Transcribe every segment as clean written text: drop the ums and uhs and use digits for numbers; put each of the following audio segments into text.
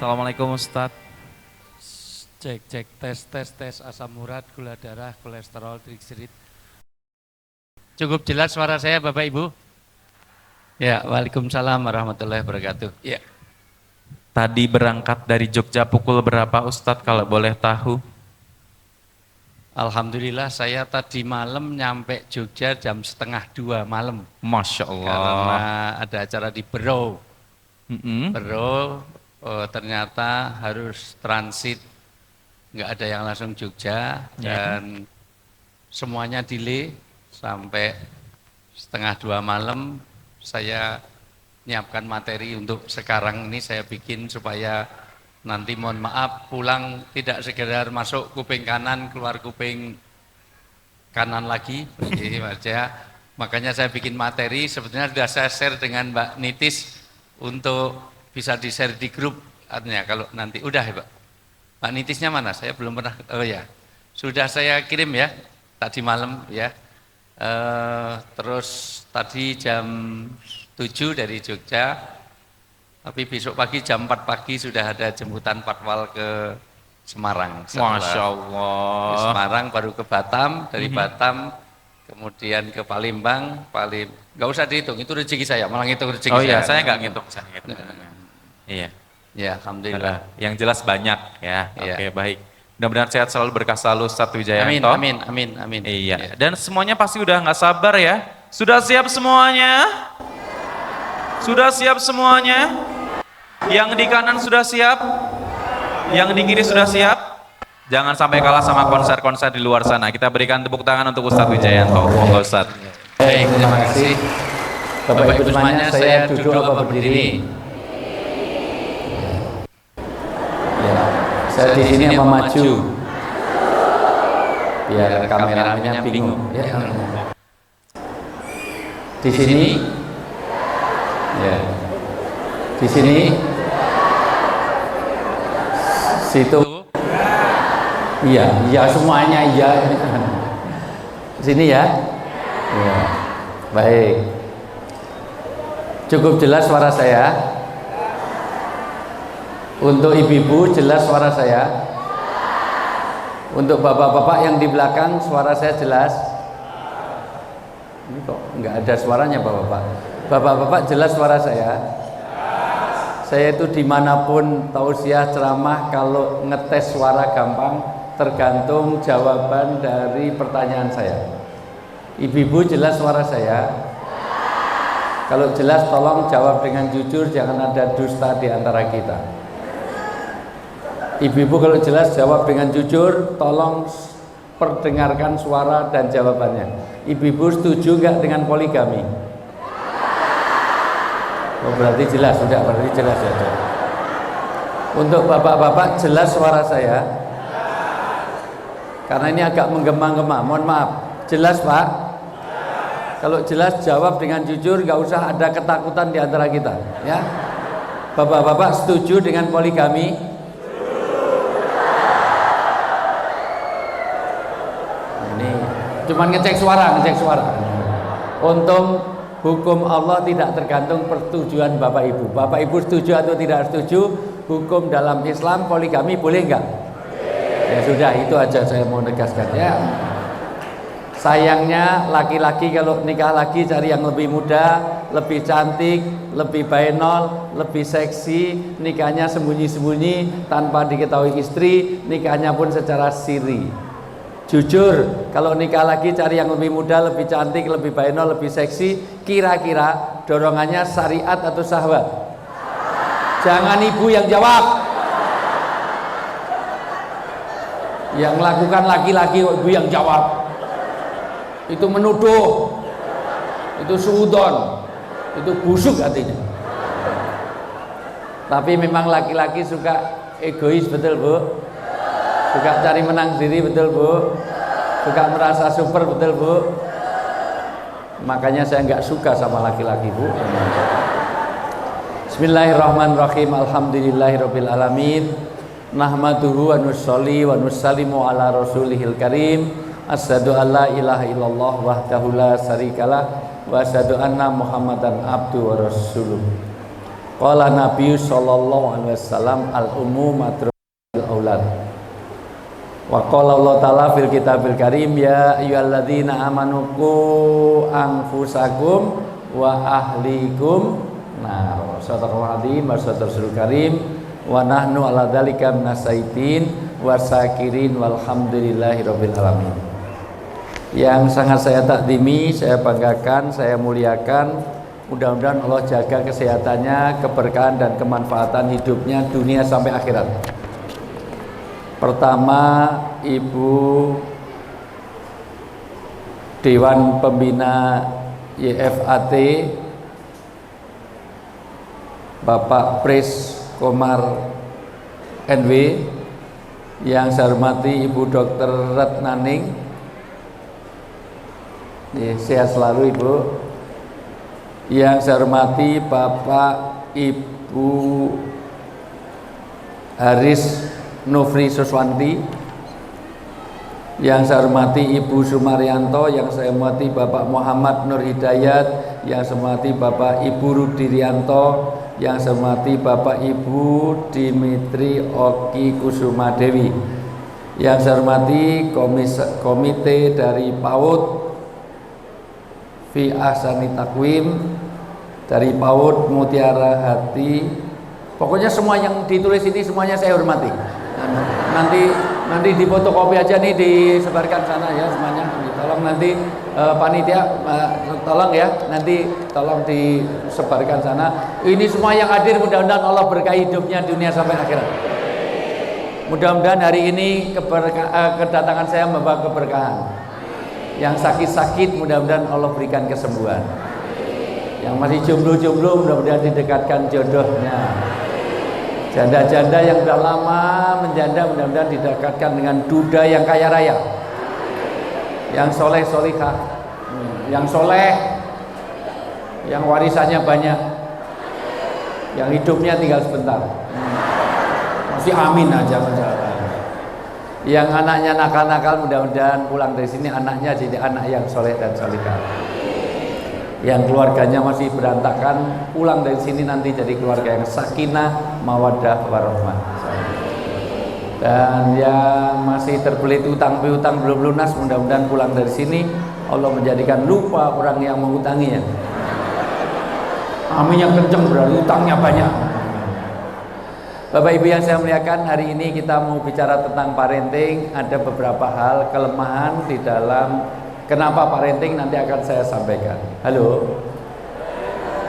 Assalamualaikum Ustadz. Cek cek tes asam urat, gula darah, kolesterol, trigliserid. Cukup jelas suara saya Bapak Ibu? Ya, waalaikumsalam warahmatullahi wabarakatuh. Ya. Tadi berangkat dari Jogja pukul berapa Ustadz kalau boleh tahu? Alhamdulillah saya tadi malam nyampe Jogja jam 1:30 malam. Masya Allah. Karena ada acara di Bero. Bero ternyata harus transit, nggak ada yang langsung Jogja dan semuanya delay sampai 1:30 malam. Saya nyiapkan materi untuk sekarang ini saya bikin supaya nanti mohon maaf pulang tidak sekedar masuk kuping kanan keluar kuping kanan lagi begini aja. Makanya saya bikin materi, sebetulnya sudah saya share dengan Mbak Nitis untuk bisa di share di grup, artinya kalau nanti udah ya Pak. Mbak Nitisnya mana? Saya belum pernah, oh ya sudah saya kirim ya tadi malam ya. Terus tadi jam 7 dari Jogja, tapi besok pagi jam 4 pagi sudah ada jemputan patwal ke Semarang. Masya Allah. Di Semarang baru ke Batam, dari Batam kemudian ke Palembang, nggak usah dihitung, itu rezeki saya, malah ngitung rezeki saya. Oh iya, saya nggak ngitung. Iya. Ya, alhamdulillah. Yang jelas banyak ya. Oke, baik. Mudah-mudahan sehat selalu, berkah selalu Ustadz Wijayanto. Amin. Iya. Dan semuanya pasti udah nggak sabar ya. Sudah siap semuanya? Sudah siap semuanya? Yang di kanan sudah siap? Yang di kiri sudah siap? Jangan sampai kalah sama konser-konser di luar sana. Kita berikan tepuk tangan untuk Ustadz Wijayanto. Monggo Ustadz. Baik, terima kasih. Bapak Ibu semuanya, saya duduk apa berdiri? Ya, saya di sini apa maju? Biar kameramennya bingung. Ya. Di sini, ya. Di sini, situ. Iya semuanya iya. Sini ya. Ya. Baik. Cukup jelas suara saya. Untuk ibu-ibu jelas suara saya. Untuk bapak-bapak yang di belakang suara saya jelas. Ini kok nggak ada suaranya bapak-bapak. Bapak-bapak jelas suara saya. Saya itu dimanapun tausiah ceramah kalau ngetes suara gampang, tergantung jawaban dari pertanyaan saya. Ibu-ibu jelas suara saya? Kalau jelas tolong jawab dengan jujur, jangan ada dusta di antara kita. Ibu-ibu kalau jelas jawab dengan jujur, tolong perdengarkan suara dan jawabannya. Ibu-ibu setuju nggak dengan poligami? Oh, berarti jelas, sudah berarti jelas ya. Untuk bapak-bapak jelas suara saya? Karena ini agak menggema-gema, mohon maaf. Jelas Pak? Kalau jelas jawab dengan jujur, nggak usah ada ketakutan di antara kita, ya. Bapak-bapak setuju dengan poligami? Ini cuman ngecek suara. Untung hukum Allah tidak tergantung persetujuan Bapak Ibu. Bapak Ibu setuju atau tidak setuju, hukum dalam Islam poligami boleh enggak? Ya sudah, itu aja saya mau negaskan ya. Sayangnya laki-laki kalau nikah lagi cari yang lebih muda, lebih cantik, lebih baenol, lebih seksi, nikahnya sembunyi-sembunyi tanpa diketahui istri, nikahnya pun secara siri. Jujur, kalau nikah lagi cari yang lebih muda, lebih cantik, lebih baenol, lebih seksi, kira-kira dorongannya syariat atau syahwat? Jangan ibu yang jawab. Yang lakukan laki-laki, ibu yang jawab. Itu menuduh, itu suudon, itu busuk hatinya. Tapi memang laki-laki suka egois, betul Bu? Suka cari menang sendiri, betul Bu? Suka merasa super, betul Bu? Makanya saya nggak suka sama laki-laki Bu. Bismillahirrahmanirrahim. Alhamdulillahirabbil alamin. Nahmaduhu wa nusolli wa nusallimu ala rasulihil karim. Asyhadu an la ilaha illallah wahdahu la syarikalah wa asyhadu anna Muhammadan abdu wa rasuluh. Qala Nabi sallallahu alaihi wasallam al-ummu matrul aulad. Wa qala Allah taala fil kitabil karim ya ayyuhalladzina amanu qu anfusakum wa ahlikum nar. Sadaqallahu adzim wa sadaqal karim wa nahnu ala dzalika minasaitin wasakirin walhamdulillahi rabbil alamin. Yang sangat saya takdimi, saya banggakan, saya muliakan, mudah-mudahan Allah jaga kesehatannya, keberkahan dan kemanfaatan hidupnya dunia sampai akhirat. Pertama, Ibu Dewan Pembina YFAT Bapak Pris Komar NW, yang saya hormati Ibu Dr. Ratnaning, sehat selalu Ibu. Yang saya hormati Bapak Ibu Haris Nufri Suswanti, yang saya hormati Ibu Sumaryanto, yang saya hormati Bapak Muhammad Nur Hidayat, yang saya hormati Bapak Ibu Rudianto, yang saya hormati Bapak Ibu Dimitri Oki Kusuma Dewi, yang saya hormati komite dari PAUD Fi Ahsani Takwim, dari PAUD Mutiara Hati, pokoknya semua yang ditulis ini semuanya saya hormati. Nanti di fotokopi aja nih, disebarkan sana ya semuanya. Tolong nanti panitia tolong ya, nanti tolong disebarkan sana. Ini semua yang hadir mudah-mudahan Allah berkahi hidupnya dunia sampai akhirat. Mudah-mudahan hari ini kedatangan saya membawa keberkahan. Yang sakit-sakit mudah-mudahan Allah berikan kesembuhan. Yang masih jomblo-jomblo mudah-mudahan didekatkan jodohnya. Janda-janda yang sudah lama menjanda mudah-mudahan didekatkan dengan duda yang kaya raya, yang soleh solihah, yang soleh, yang warisannya banyak, yang hidupnya tinggal sebentar, masih amin aja masalah. Yang anaknya nakal-nakal mudah-mudahan pulang dari sini anaknya jadi anak yang soleh dan solihah. Yang keluarganya masih berantakan pulang dari sini nanti jadi keluarga yang sakinah, mawaddah, warahmah. Dan yang masih terbelit utang piutang belum lunas mudah-mudahan pulang dari sini Allah menjadikan lupa orang yang mengutanginya. Amin yang kenceng berarti utangnya banyak. Bapak Ibu yang saya muliakan, hari ini kita mau bicara tentang parenting. Ada beberapa hal kelemahan di dalam kenapa parenting nanti akan saya sampaikan. Halo?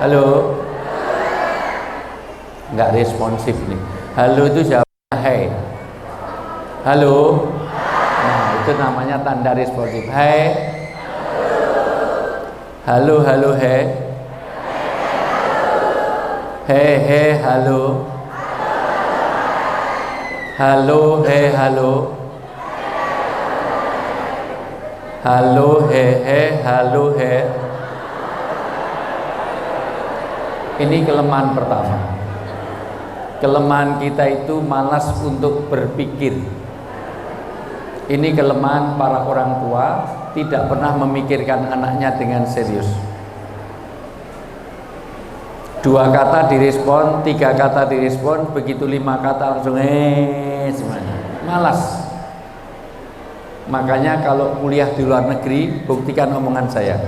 Halo? Nggak responsif nih. Halo itu siapa? Hai. Halo? Nah itu namanya tanda responsif. Hai. Halo, halo, hai. He, halo. Halo, he, halo. Halo, he, halo, he. Ini kelemahan pertama. Kelemahan kita itu malas untuk berpikir. Ini kelemahan para orang tua, tidak pernah memikirkan anaknya dengan serius. 2 kata direspon, 3 kata direspon, begitu 5 kata langsung semuanya. Malas. Makanya kalau kuliah di luar negeri, buktikan omongan saya.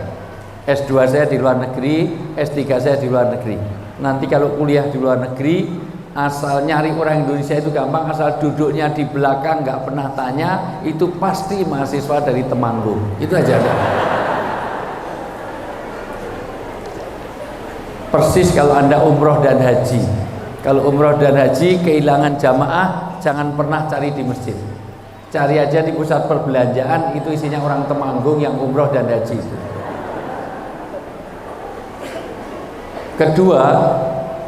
S2 saya di luar negeri, S3 saya di luar negeri. Nanti kalau kuliah di luar negeri, asal nyari orang Indonesia itu gampang, asal duduknya di belakang nggak pernah tanya, itu pasti mahasiswa dari Temanggung. Itu aja ada. Persis kalau Anda umroh dan haji. Kalau umroh dan haji kehilangan jamaah, jangan pernah cari di masjid. Cari aja di pusat perbelanjaan, itu isinya orang Temanggung yang umroh dan haji. Kedua,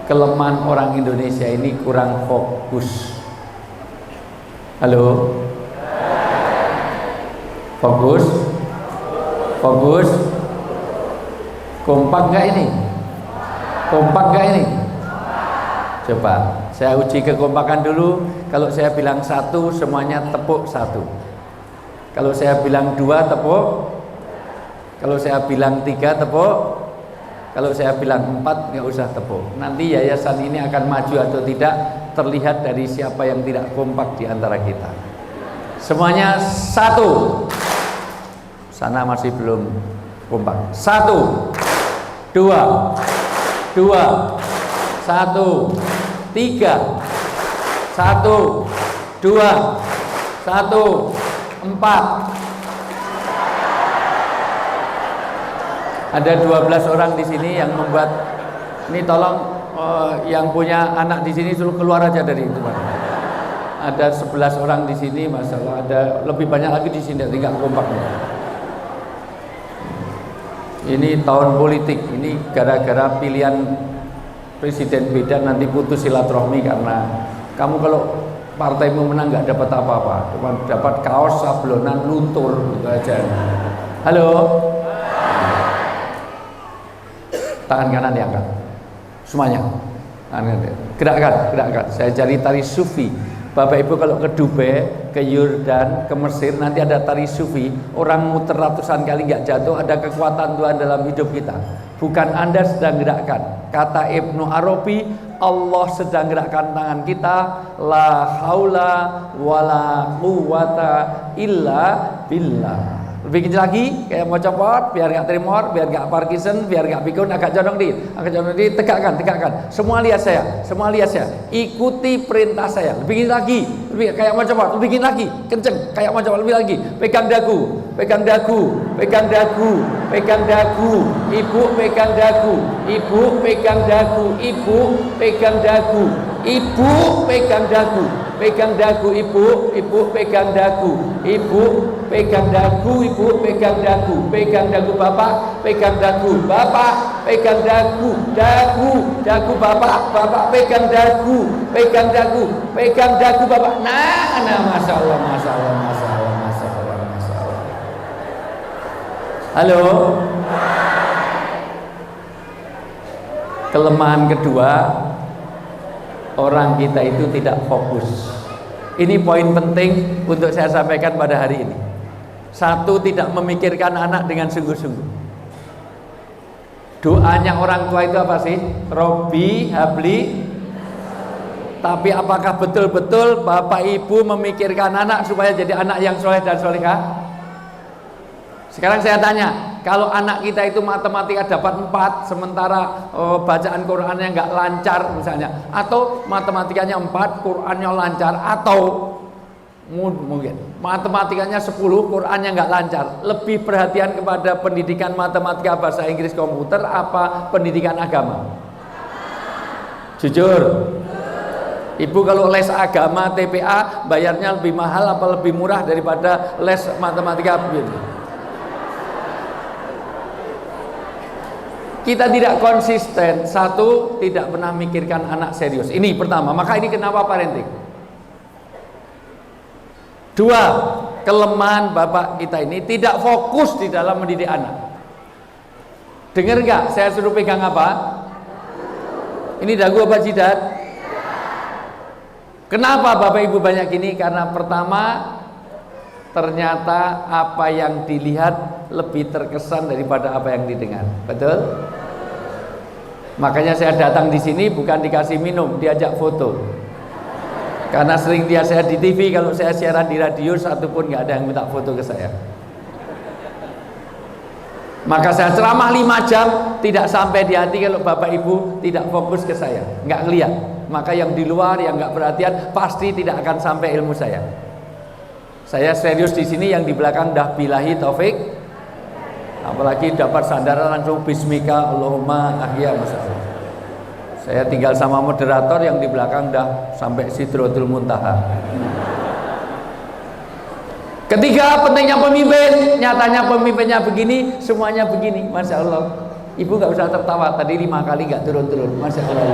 kelemahan orang Indonesia ini kurang fokus. Halo? Fokus? Fokus? Kompak nggak ini? Kompak nggak ini? Coba saya uji kekompakan dulu. Kalau saya bilang 1, semuanya tepuk 1. Kalau saya bilang 2, tepuk. Kalau saya bilang 3, tepuk. Kalau saya bilang 4, nggak usah tepuk. Nanti yayasan ini akan maju atau tidak terlihat dari siapa yang tidak kompak di antara kita. Semuanya 1. Sana masih belum kompak. 1, 2, 2, 1, 3, 1, 2, 1, 4. Ada 12 orang di sini yang membuat ini, tolong yang punya anak di sini suruh keluar aja dari itu, Pak. Ada 11 orang di sini, masalah ada lebih banyak lagi di sini, tinggal kompaknya. Ini tahun politik, ini gara-gara pilihan presiden beda nanti putus silaturahmi karena kamu kalau partaimu menang nggak dapat apa-apa, cuma dapat kaos sablonan luntur gitu aja. Halo. Tangan kanan diangkat semuanya, gerakkan. Saya cari tari sufi. Bapak Ibu kalau ke Dubai, ke Yordan, ke Mesir, nanti ada tari sufi. Orang muter ratusan kali nggak jatuh. Ada kekuatan Tuhan dalam hidup kita. Bukan Anda sedang gerakkan. Kata Ibnu Arabi, Allah sedang gerakkan tangan kita. La haula wala quwata illa billah. Lebih kecil lagi, kayak mau copot, biar gak tremor, biar gak Parkinson, biar gak pikun, agak condong di, tegakkan. Semua lihat saya, ikuti perintah saya. Lebih kecil lagi, lebih kayak mau copot, lebih kecil lagi, kenceng, kayak mau copot, lebih lagi. Pegang dagu, ibu pegang dagu, ibu pegang dagu, ibu pegang dagu, ibu pegang dagu, ibu pegang dagu, pegang dagu ibu pegang dagu, ibu pegang dagu, ibu pegang dagu, pegang dagu bapak, pegang dagu bapak, pegang dagu bapak pegang dagu bapak. Nah, masalah. Halo. Kelemahan kedua, orang kita itu tidak fokus. Ini poin penting untuk saya sampaikan pada hari ini. 1, tidak memikirkan anak dengan sungguh-sungguh. Doanya orang tua itu apa sih? Robbi habli. Tapi apakah betul-betul bapak ibu memikirkan anak supaya jadi anak yang soleh dan solehah? Sekarang saya tanya, kalau anak kita itu matematika dapat 4, sementara bacaan Qurannya nggak lancar misalnya, atau matematikanya 4, Qurannya lancar, atau mungkin matematikanya 10, Qurannya nggak lancar, lebih perhatian kepada pendidikan matematika, bahasa Inggris, komputer, apa pendidikan agama? Jujur. Ibu kalau les agama TPA bayarnya lebih mahal apa lebih murah daripada les matematika? Kita tidak konsisten. 1, tidak pernah mikirkan anak serius. Ini pertama. Maka ini kenapa parenting. 2, kelemahan bapak kita ini tidak fokus di dalam mendidik anak. Dengar nggak? Saya suruh pegang apa? Ini dagu apa jidat? Kenapa bapak ibu banyak gini? Karena pertama, ternyata apa yang dilihat lebih terkesan daripada apa yang didengar. Betul? Makanya saya datang di sini bukan dikasih minum, diajak foto. Karena sering dia saya di TV, kalau saya siaran di radio satupun nggak ada yang minta foto ke saya. Maka saya ceramah 5 jam tidak sampai di hati kalau bapak ibu tidak fokus ke saya, nggak ngeliat. Maka yang di luar yang nggak perhatian pasti tidak akan sampai ilmu saya. Saya serius di sini, yang di belakang dah bilahi taufik. Apalagi dapat sandaran langsung bismika Allahumma ahya masalah. Saya tinggal sama moderator, yang di belakang dah sampai Sidratul Muntaha. Ketiga, pentingnya pemimpin. Nyatanya pemimpinnya begini, semuanya begini. Masya Allah. Ibu gak usah tertawa, tadi 5 kali gak turun-turun. Masya Allah.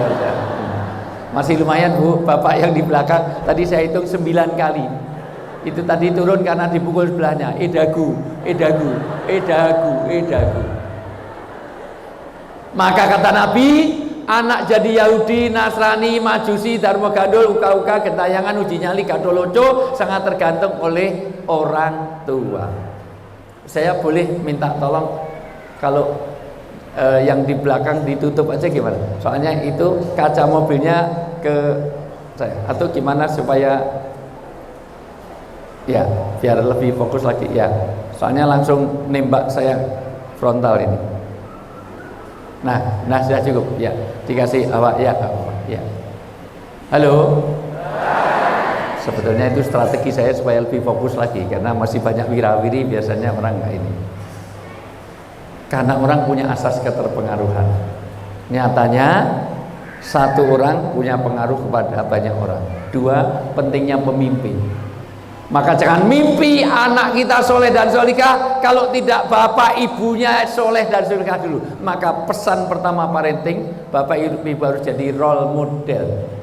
Masih lumayan Bu, bapak yang di belakang tadi saya hitung 9 kali. Itu tadi turun karena dipukul sebelahnya. Edagu. Maka kata Nabi, anak jadi Yahudi, Nasrani, Majusi, Dharma Gandul, uka-uka, gentayangan, uji nyali, gadoloco, sangat tergantung oleh orang tua. Saya boleh minta tolong, kalau yang di belakang ditutup aja gimana? Soalnya itu kaca mobilnya ke saya. Atau gimana supaya ya biar lebih fokus lagi ya. Soalnya langsung nembak saya frontal ini. Nah sudah cukup ya. Dikasih awak ya, ya. Halo. Sebetulnya itu strategi saya supaya lebih fokus lagi karena masih banyak wirawiri biasanya orang nggak ini. Karena orang punya asas keterpengaruhan. Nyatanya satu orang punya pengaruh kepada banyak orang. Dua, pentingnya pemimpin. Maka jangan mimpi anak kita soleh dan solikah kalau tidak bapak ibunya soleh dan solikah dulu. Maka pesan pertama parenting, bapak ibu harus jadi role model.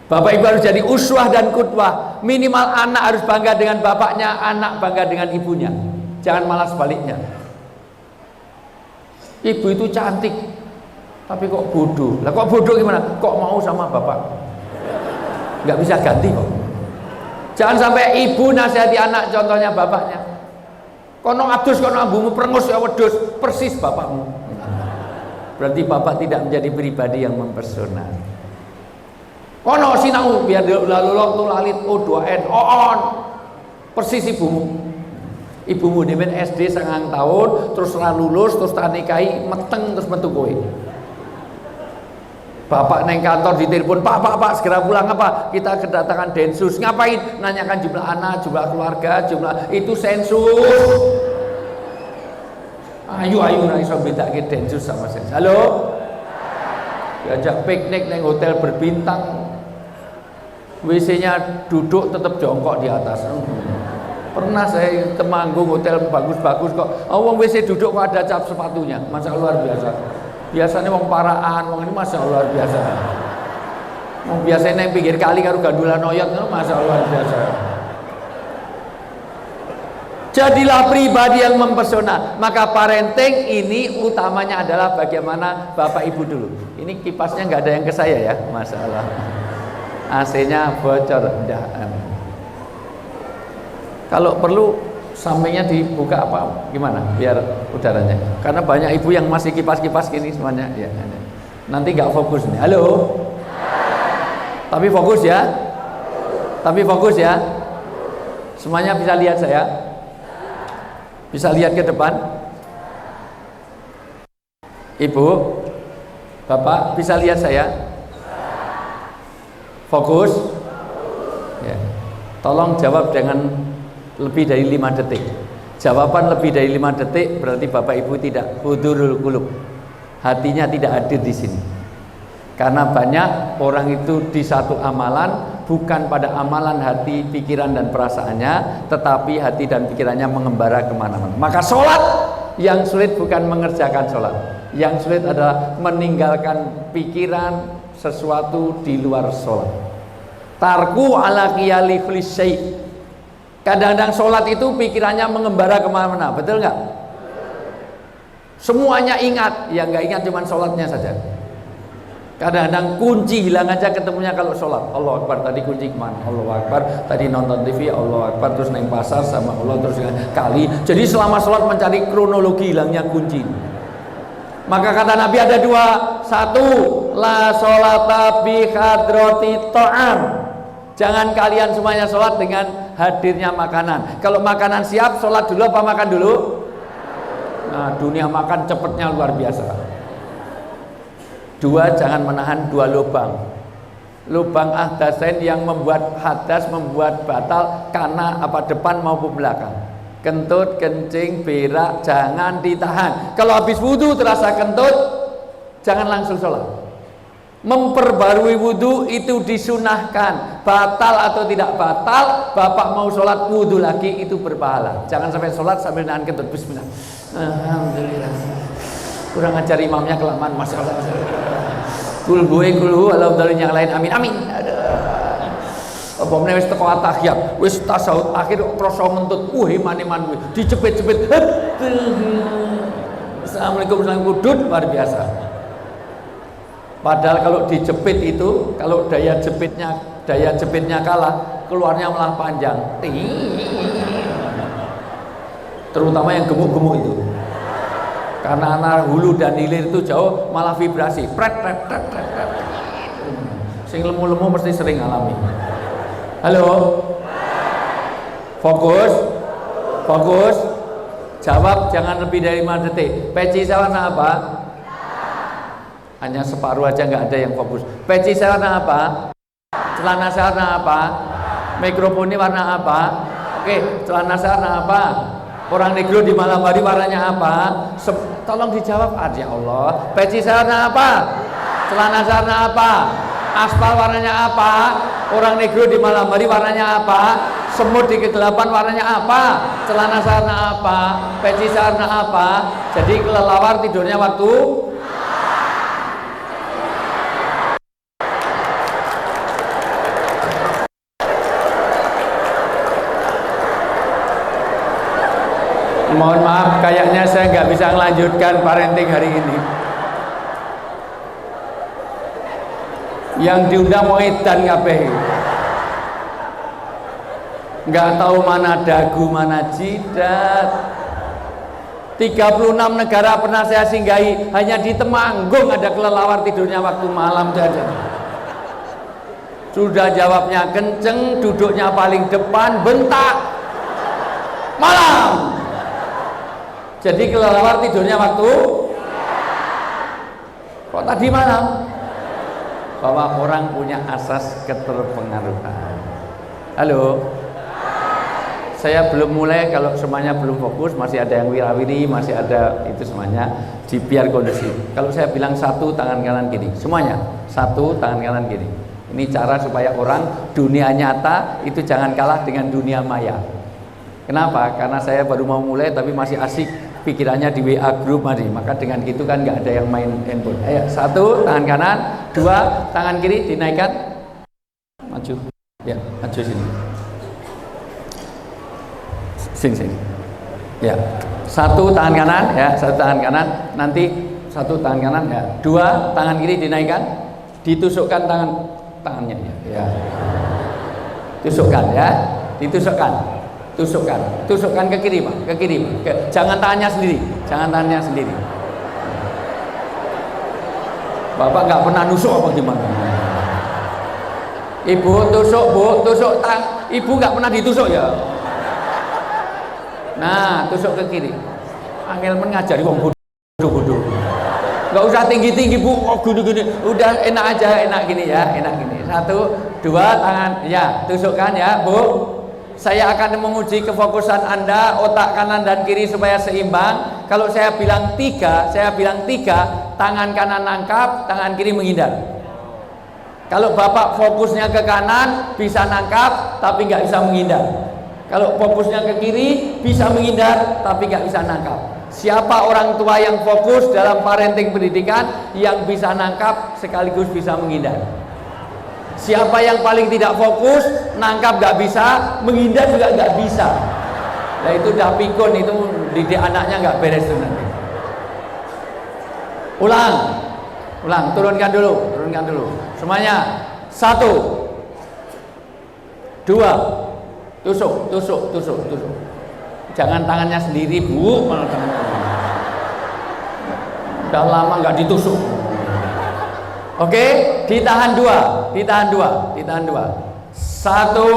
Bapak ibu harus jadi uswah dan kudwah. Minimal anak harus bangga dengan bapaknya, anak bangga dengan ibunya. Jangan malah sebaliknya. Ibu itu cantik, tapi kok bodoh. Lah kok bodoh gimana? Kok mau sama bapak? Nggak bisa ganti kok. Jangan sampai ibu nasihati anak, contohnya bapaknya. Kono abdus, kono ambumu perengus ya wedus, persis bapakmu. Berarti bapak tidak menjadi pribadi yang mempersona. Kono sinau biar lalu waktu lalit O2N on. Persis ibumu. Ibumu demen SD 9 tahun terus ra lulus terus tak nikahi meteng terus metu kowe. Bapak neng kantor ditelepon, Pak segera pulang apa? Kita kedatangan Densus. Ngapain? Nanyakan jumlah anak, jumlah keluarga, jumlah itu sensus. Ayo ra iso bedake Densus sama sensus. Halo? Diajak piknik neng hotel berbintang. WC-nya duduk tetap jongkok di atas. Pernah saya Temanggung hotel bagus-bagus kok. Wong WC duduk kok ada cap sepatunya. Masa luar biasa. Biasanya wong paraan, wong ini masa luar biasa. Wong biasanya yang pinggir kali karo gandulan oyot, masa luar biasa. Jadilah pribadi yang mempesona. Maka parenting ini utamanya adalah bagaimana bapak ibu dulu. Ini kipasnya nggak ada yang ke saya ya, masalah. AC-nya bocor, enggak. Kalau perlu sampingnya dibuka apa gimana biar udaranya, karena banyak ibu yang masih kipas-kipas gini semuanya ya. Nanti nggak fokus nih. Halo, tapi fokus ya, semuanya bisa lihat saya, bisa lihat ke depan. Ibu, bapak bisa lihat saya, fokus ya. Tolong jawab dengan lebih dari 5 detik. Jawaban lebih dari 5 detik berarti bapak ibu tidak hudurul qulub, hatinya tidak hadir di sini. Karena banyak orang itu di satu amalan, bukan pada amalan hati, pikiran dan perasaannya, tetapi hati dan pikirannya mengembara kemana-mana. Maka sholat yang sulit bukan mengerjakan sholat, yang sulit adalah meninggalkan pikiran sesuatu di luar sholat. Tarku ala qiyali khlisai. Kadang-kadang sholat itu pikirannya mengembara kemana-mana, betul nggak? Semuanya ingat, ya nggak ingat cuma sholatnya saja. Kadang-kadang kunci hilang aja ketemunya kalau sholat. Allah Akbar, tadi kunci kemana? Allah Akbar, tadi nonton TV, Allah Akbar, terus naik pasar sama Allah, terus kali. Jadi selama sholat mencari kronologi hilangnya kunci. Maka kata Nabi ada dua. Satu, la sholata bi hadrati ta'am. Jangan kalian semuanya sholat dengan hadirnya makanan. Kalau makanan siap, sholat dulu apa makan dulu? Nah, dunia makan cepatnya luar biasa. Dua, jangan menahan dua lubang. Lubang ahdasain yang membuat hadas, membuat batal karena apa depan maupun belakang. Kentut, kencing, berak, jangan ditahan. Kalau habis wudhu terasa kentut, jangan langsung sholat. Memperbarui wudhu itu disunahkan. Batal atau tidak batal, bapak mau sholat wudhu lagi itu berpahala. Jangan sampai sholat sambil nahan kentut. Bismillah. Alhamdulillah. Kurang ajar imamnya kelamaan, masalah. Kulhu alhamdulillah yang lain, amin amin. Apa meneh wis teko atahiyat, wis tasawuf akhir kok krasa ngentut. Iman-iman kuwi dicepet-cepet. Assalamualaikum warahmatullahi wabarakatuh, luar biasa. Padahal kalau dijepit itu, kalau daya jepitnya kalah, keluarnya malah panjang. Terutama yang gemuk-gemuk itu. Karena antara hulu dan hilir itu jauh, malah vibrasi. Pret, pret, pret, pret, pret. Sing lemu-lemu mesti sering alami. Halo? Fokus. Fokus. Jawab jangan lebih dari 5 detik. Peci saya warna apa? Hanya separuh aja, nggak ada yang fokus. Peci saya warna apa? Celana saya warna apa? Mikrofon ini warna apa? Oke, celana saya warna apa? Orang negro di malam hari warnanya apa? Tolong dijawab. Ya Allah. Peci saya warna apa? Celana saya warna apa? Aspal warnanya apa? Orang negro di malam hari warnanya apa? Semut di kegelapan warnanya apa? Celana saya warna apa? Peci saya warna apa? Jadi kelelawar tidurnya waktu mohon maaf, kayaknya saya nggak bisa melanjutkan parenting hari ini. Yang diundang mau edan kabeh. Nggak tahu mana dagu, mana jidat. 36 negara pernah saya singgahi, hanya di Temanggung ada kelelawar tidurnya waktu malam saja. Sudah jawabnya kenceng, duduknya paling depan, bentak malam. Jadi kelelawar tidurnya waktu kok tadi malam? Bahwa orang punya asas keterpengaruhan. Halo, saya belum mulai. Kalau semuanya belum fokus, masih ada yang wirawiri, masih ada itu semuanya di biar kondusif. Kalau saya bilang satu, tangan kanan gini, semuanya satu, tangan kanan gini. Ini cara supaya orang dunia nyata itu jangan kalah dengan dunia maya. Kenapa? Karena saya baru mau mulai tapi masih asik pikirannya di WA group mari. Maka dengan gitu kan nggak ada yang main handphone. Ayo, satu, tangan kanan, dua, tangan kiri dinaikkan, maju, ya, maju sini, sini, ya, satu tangan kanan, ya, satu tangan kanan, nanti satu tangan kanan, ya, dua, tangan kiri dinaikkan, ditusukkan tangannya, ya, tusukkan, ya, ditusukkan. Tusukkan ke kiri, Pak, ke kiri, Pak. Jangan tangannya sendiri, jangan tangannya sendiri. Bapak nggak pernah nusuk apa gimana? Ibu tusuk, Bu, tusuk Ibu nggak pernah ditusuk ya? Nah, tusuk ke kiri. Angel mengajari wong bodoh. Nggak usah tinggi-tinggi, Bu. Oh, gini-gini. Udah enak aja, enak gini ya, enak gini. Satu, dua, tangan, ya, tusukkan ya, Bu. Saya akan menguji kefokusan Anda, otak kanan dan kiri supaya seimbang. Kalau saya bilang tiga, tangan kanan nangkap, tangan kiri menghindar. Kalau Bapak fokusnya ke kanan, bisa nangkap, tapi nggak bisa menghindar. Kalau fokusnya ke kiri, bisa menghindar, tapi nggak bisa nangkap. Siapa orang tua yang fokus dalam parenting pendidikan, yang bisa nangkap sekaligus bisa menghindar? Siapa yang paling tidak fokus, nangkap gak bisa, menghindar juga gak bisa. Nah itu udah pikun, itu didik anaknya gak beres tuh nanti. Ulang, turunkan dulu. Semuanya, satu, dua, tusuk. Jangan tangannya sendiri, Bu. Udah lama gak ditusuk. Oke, ditahan dua. Satu,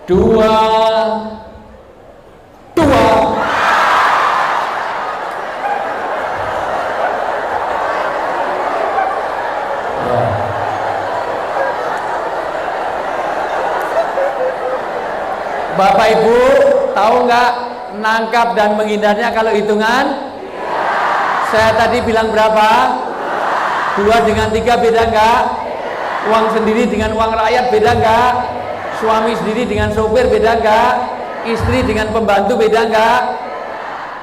dua. Bapak Ibu tahu nggak nangkap dan menghindarnya kalau hitungan? Saya tadi bilang berapa? 2 dengan 3 beda nggak? Uang sendiri dengan uang rakyat beda nggak? Suami sendiri dengan sopir beda nggak? Istri dengan pembantu beda nggak?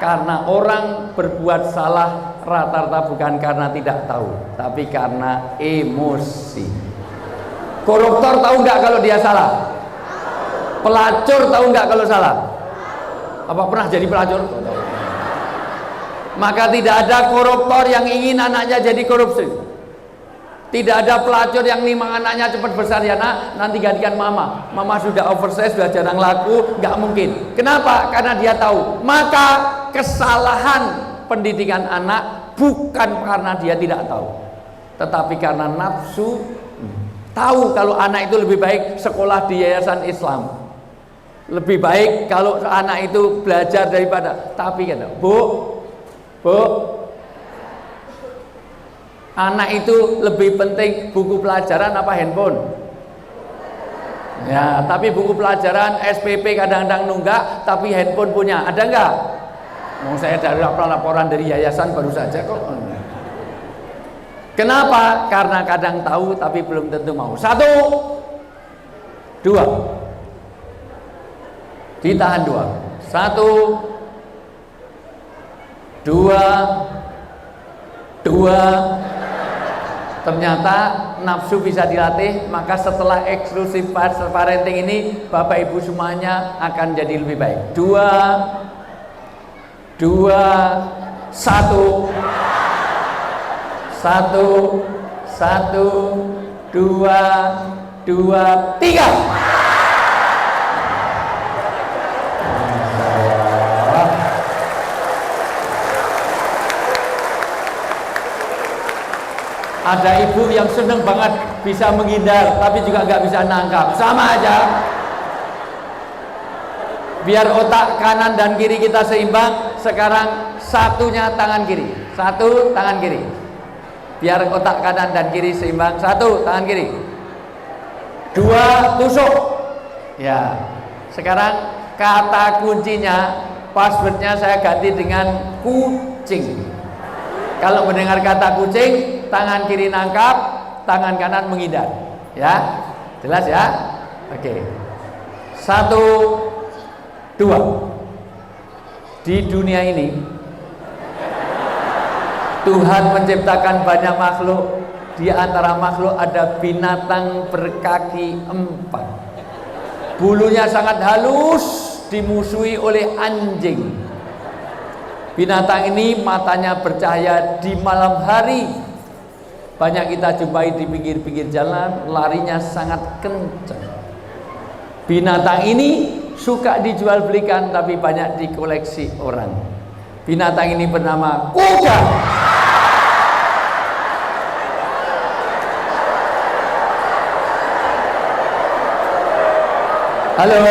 Karena orang berbuat salah rata-rata bukan karena tidak tahu, tapi karena emosi. Koruptor tahu nggak kalau dia salah? Pelacur tahu nggak kalau salah? Apa pernah jadi pelacur? Maka tidak ada koruptor yang ingin anaknya jadi korupsi. Tidak ada pelacur yang nimang anaknya cepat besar, ya nak, nanti gantikan mama. Mama sudah oversize, sudah jarang laku, nggak mungkin. Kenapa? Karena dia tahu. Maka kesalahan pendidikan anak bukan karena dia tidak tahu, tetapi karena nafsu. Tahu kalau anak itu lebih baik sekolah di yayasan Islam, lebih baik kalau anak itu belajar daripada, tapi kan bu, anak itu lebih penting buku pelajaran apa handphone? Ya, tapi buku pelajaran SPP kadang-kadang nunggak, tapi handphone punya, ada nggak? Mau saya dari laporan dari yayasan baru saja kok. Kenapa? Karena kadang tahu tapi belum tentu mau. 1, 2, ditahan 2, 1, 2, ternyata nafsu bisa dilatih. Maka setelah eksklusif parenting ini, Bapak Ibu semuanya akan jadi lebih baik. 2, 1, 1, 2, 3. Ada ibu yang seneng banget bisa menghindar, tapi juga nggak bisa nangkap, sama aja. Biar otak kanan dan kiri kita seimbang, sekarang satunya tangan kiri, 1 tangan kiri. Biar otak kanan dan kiri seimbang, 1 tangan kiri, 2 tusuk. Ya, sekarang kata kuncinya, passwordnya saya ganti dengan kucing. Kalau mendengar kata kucing, tangan kiri nangkap, tangan kanan menghindar. Ya, jelas ya? Oke. 1, 2. Di dunia ini Tuhan menciptakan banyak makhluk. Di antara makhluk ada binatang berkaki 4. Bulunya sangat halus, dimusuhi oleh anjing. Binatang ini matanya bercahaya di malam hari. Banyak kita jumpai di pinggir-pinggir jalan, larinya sangat kencang. Binatang ini suka dijual belikan, tapi banyak dikoleksi orang. Binatang ini bernama kuda. Halo,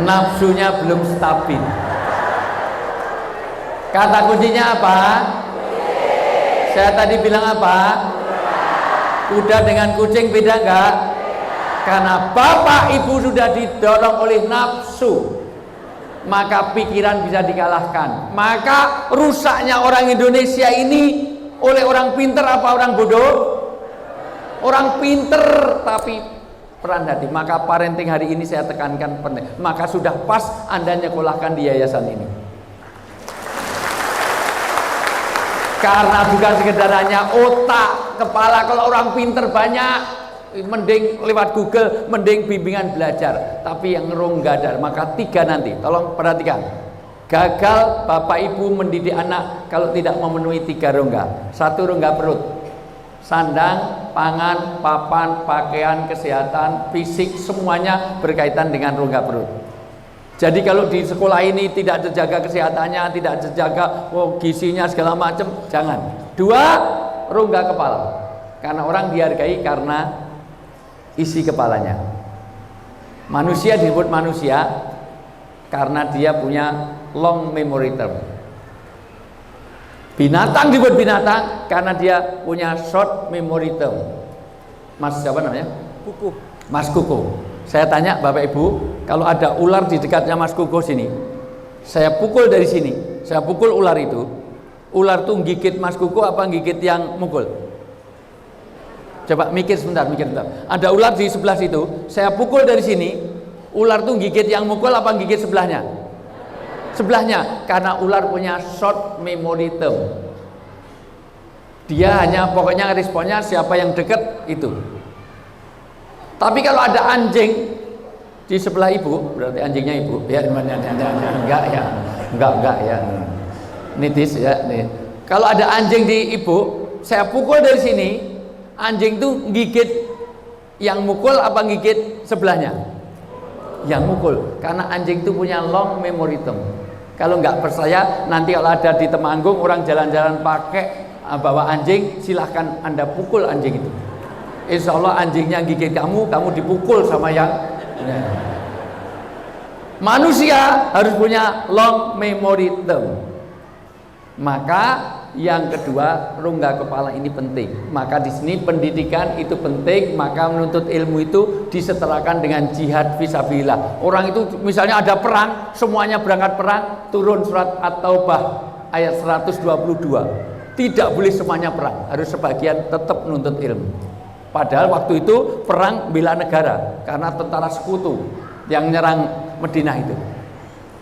nafsunya belum stabil. Kata kuncinya apa? Saya tadi bilang apa? Kuda dengan kucing beda enggak? Karena bapak ibu sudah didorong oleh nafsu, maka pikiran bisa dikalahkan. Maka rusaknya orang Indonesia ini oleh orang pinter apa orang bodoh? Orang pinter tapi peran hati. Maka parenting hari ini saya tekankan penting. Maka sudah pas Anda nyekolahkan di yayasan ini. Karena bukan sekedar hanya otak, kepala. Kalau orang pinter banyak, mending lewat Google, mending bimbingan belajar. Tapi yang ronggadar, maka 3 nanti. Tolong perhatikan. Gagal bapak ibu mendidik anak kalau tidak memenuhi 3 rongga. 1 rongga perut, sandang, pangan, papan, pakaian, kesehatan, fisik, semuanya berkaitan dengan rongga perut. Jadi kalau di sekolah ini tidak terjaga kesehatannya, tidak terjaga gizinya segala macam, jangan. 2, rongga kepala. Karena orang dihargai karena isi kepalanya. Manusia disebut manusia karena dia punya long memory term. Binatang disebut binatang karena dia punya short memory term. Mas siapa namanya? Kuku. Mas Kuku. Saya tanya Bapak Ibu, kalau ada ular di dekatnya Mas Kuku sini, saya pukul dari sini, saya pukul ular itu, ular tuh gigit Mas Kuku apa gigit yang mukul? Coba mikir sebentar, mikir sebentar. Ada ular di sebelah situ, saya pukul dari sini, ular tuh gigit yang mukul apa gigit sebelahnya? Sebelahnya, karena ular punya short memory term. Dia hanya pokoknya responnya siapa yang dekat itu. Tapi kalau ada anjing di sebelah ibu, berarti anjingnya ibu, ya enggak ya, enggak ya, nitis ya. Nih. Kalau ada anjing di ibu, saya pukul dari sini, anjing tuh gigit yang mukul apa gigit sebelahnya? Yang mukul, karena anjing itu punya long memory term. Kalau nggak percaya, nanti kalau ada di Temanggung orang jalan-jalan pakai bawa anjing, silahkan Anda pukul anjing itu. Insya Allah anjingnya gigit kamu, kamu dipukul sama yang manusia harus punya long memory term. Maka yang kedua, rongga kepala ini penting. Maka di sini pendidikan itu penting. Maka menuntut ilmu itu disetarakan dengan jihad fisabilillah. Orang itu misalnya ada perang, semuanya berangkat perang, turun surat At-Taubah ayat 122. Tidak boleh semuanya perang, harus sebagian tetap menuntut ilmu. Padahal waktu itu perang bela negara karena tentara sekutu yang nyerang Madinah itu.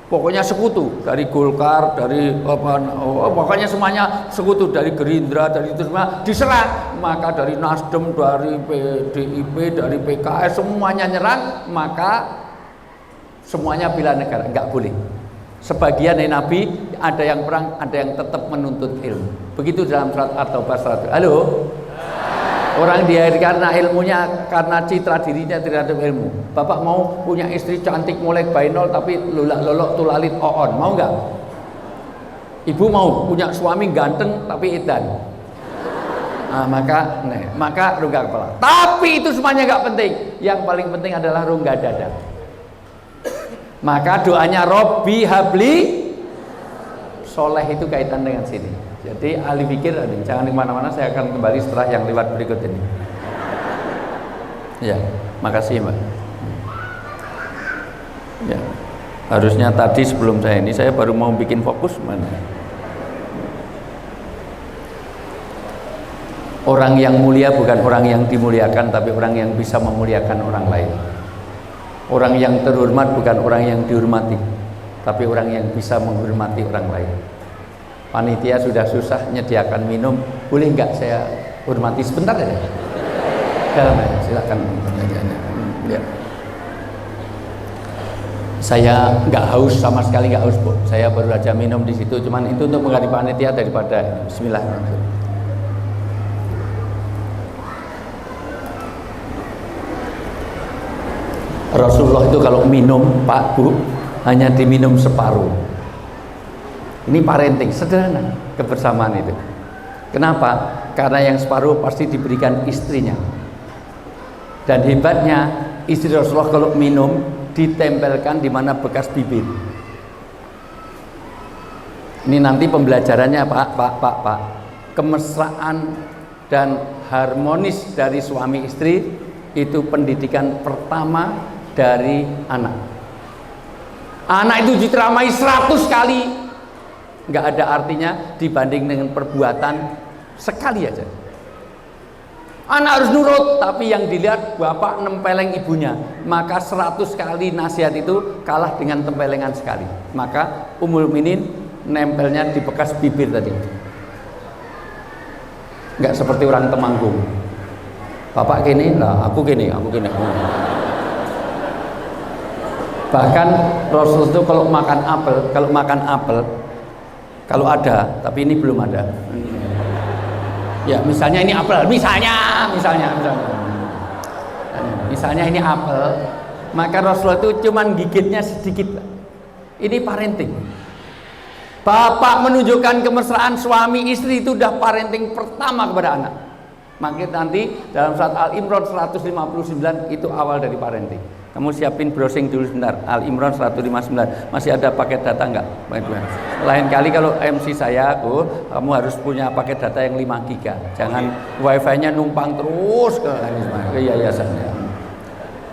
Pokoknya sekutu, dari Golkar, dari pokoknya semuanya sekutu, dari Gerindra, dari itu semua diserang. Maka dari Nasdem, dari PDIP, dari PKS semuanya nyerang, maka semuanya bela negara, enggak boleh. Sebagian dari Nabi ada yang perang, ada yang tetap menuntut ilmu. Begitu dalam surat At-Taubah 100. Halo? Orang dia karena ilmunya, karena citra dirinya terhadap ilmu. Bapak mau punya istri cantik mulai bayi nol tapi lolok tulalit oon, mau nggak? Ibu mau punya suami ganteng tapi edan. Nah, maka rongga kepala. Tapi itu semuanya nggak penting. Yang paling penting adalah rongga dada. Maka doanya Robbi habli soleh itu kaitan dengan sini. Jadi ahli fikir, jangan kemana-mana, saya akan kembali setelah yang lewat berikut ini. Ya, makasih Mbak. Ya, harusnya tadi sebelum saya ini, saya baru mau bikin fokus mana. Orang yang mulia bukan orang yang dimuliakan, tapi orang yang bisa memuliakan orang lain. Orang yang terhormat bukan orang yang dihormati, tapi orang yang bisa menghormati orang lain. Panitia sudah susah menyediakan minum, boleh nggak saya hormati sebentar ya? Dalam ya, silakan. Ya. Saya nggak haus, sama sekali nggak haus, Bu. Saya baru aja minum di situ, cuman itu untuk mengganti panitia daripada Bismillahirrahmanirrahim. Rasulullah itu kalau minum, Pak Bu, hanya diminum separuh. Ini parenting, sederhana kebersamaan itu. Kenapa? Karena yang separuh pasti diberikan istrinya. Dan hebatnya, istri Rasulullah kalau minum ditempelkan di mana bekas bibir. Ini nanti pembelajarannya Pak. Kemesraan dan harmonis dari suami istri itu pendidikan pertama dari anak. Anak itu diteramai 100 kali, nggak ada artinya dibanding dengan perbuatan sekali aja. Anak harus nurut, tapi yang dilihat bapak nempeleng ibunya, maka 100 kali nasihat itu kalah dengan tempelengan sekali. Maka Ummul Mukminin nempelnya di bekas bibir tadi, nggak seperti orang Temanggung. Bapak gini lah, aku gini. Bahkan Rasul itu kalau makan apel, kalau ada, tapi ini belum ada. Ya, misalnya ini apel, misalnya ini apel, maka Rasulullah itu cuman gigitnya sedikit. Ini parenting. Bapak menunjukkan kemesraan suami istri itu udah parenting pertama kepada anak. Maka nanti dalam surat Al-Imran 159 itu awal dari parenting. Kamu siapin browsing dulu sebentar. Al-Imran 159 masih ada paket data enggak? Lain kali kalau MC saya, kamu harus punya paket data yang 5 giga. Jangan wifi-nya numpang terus ke yayasannya.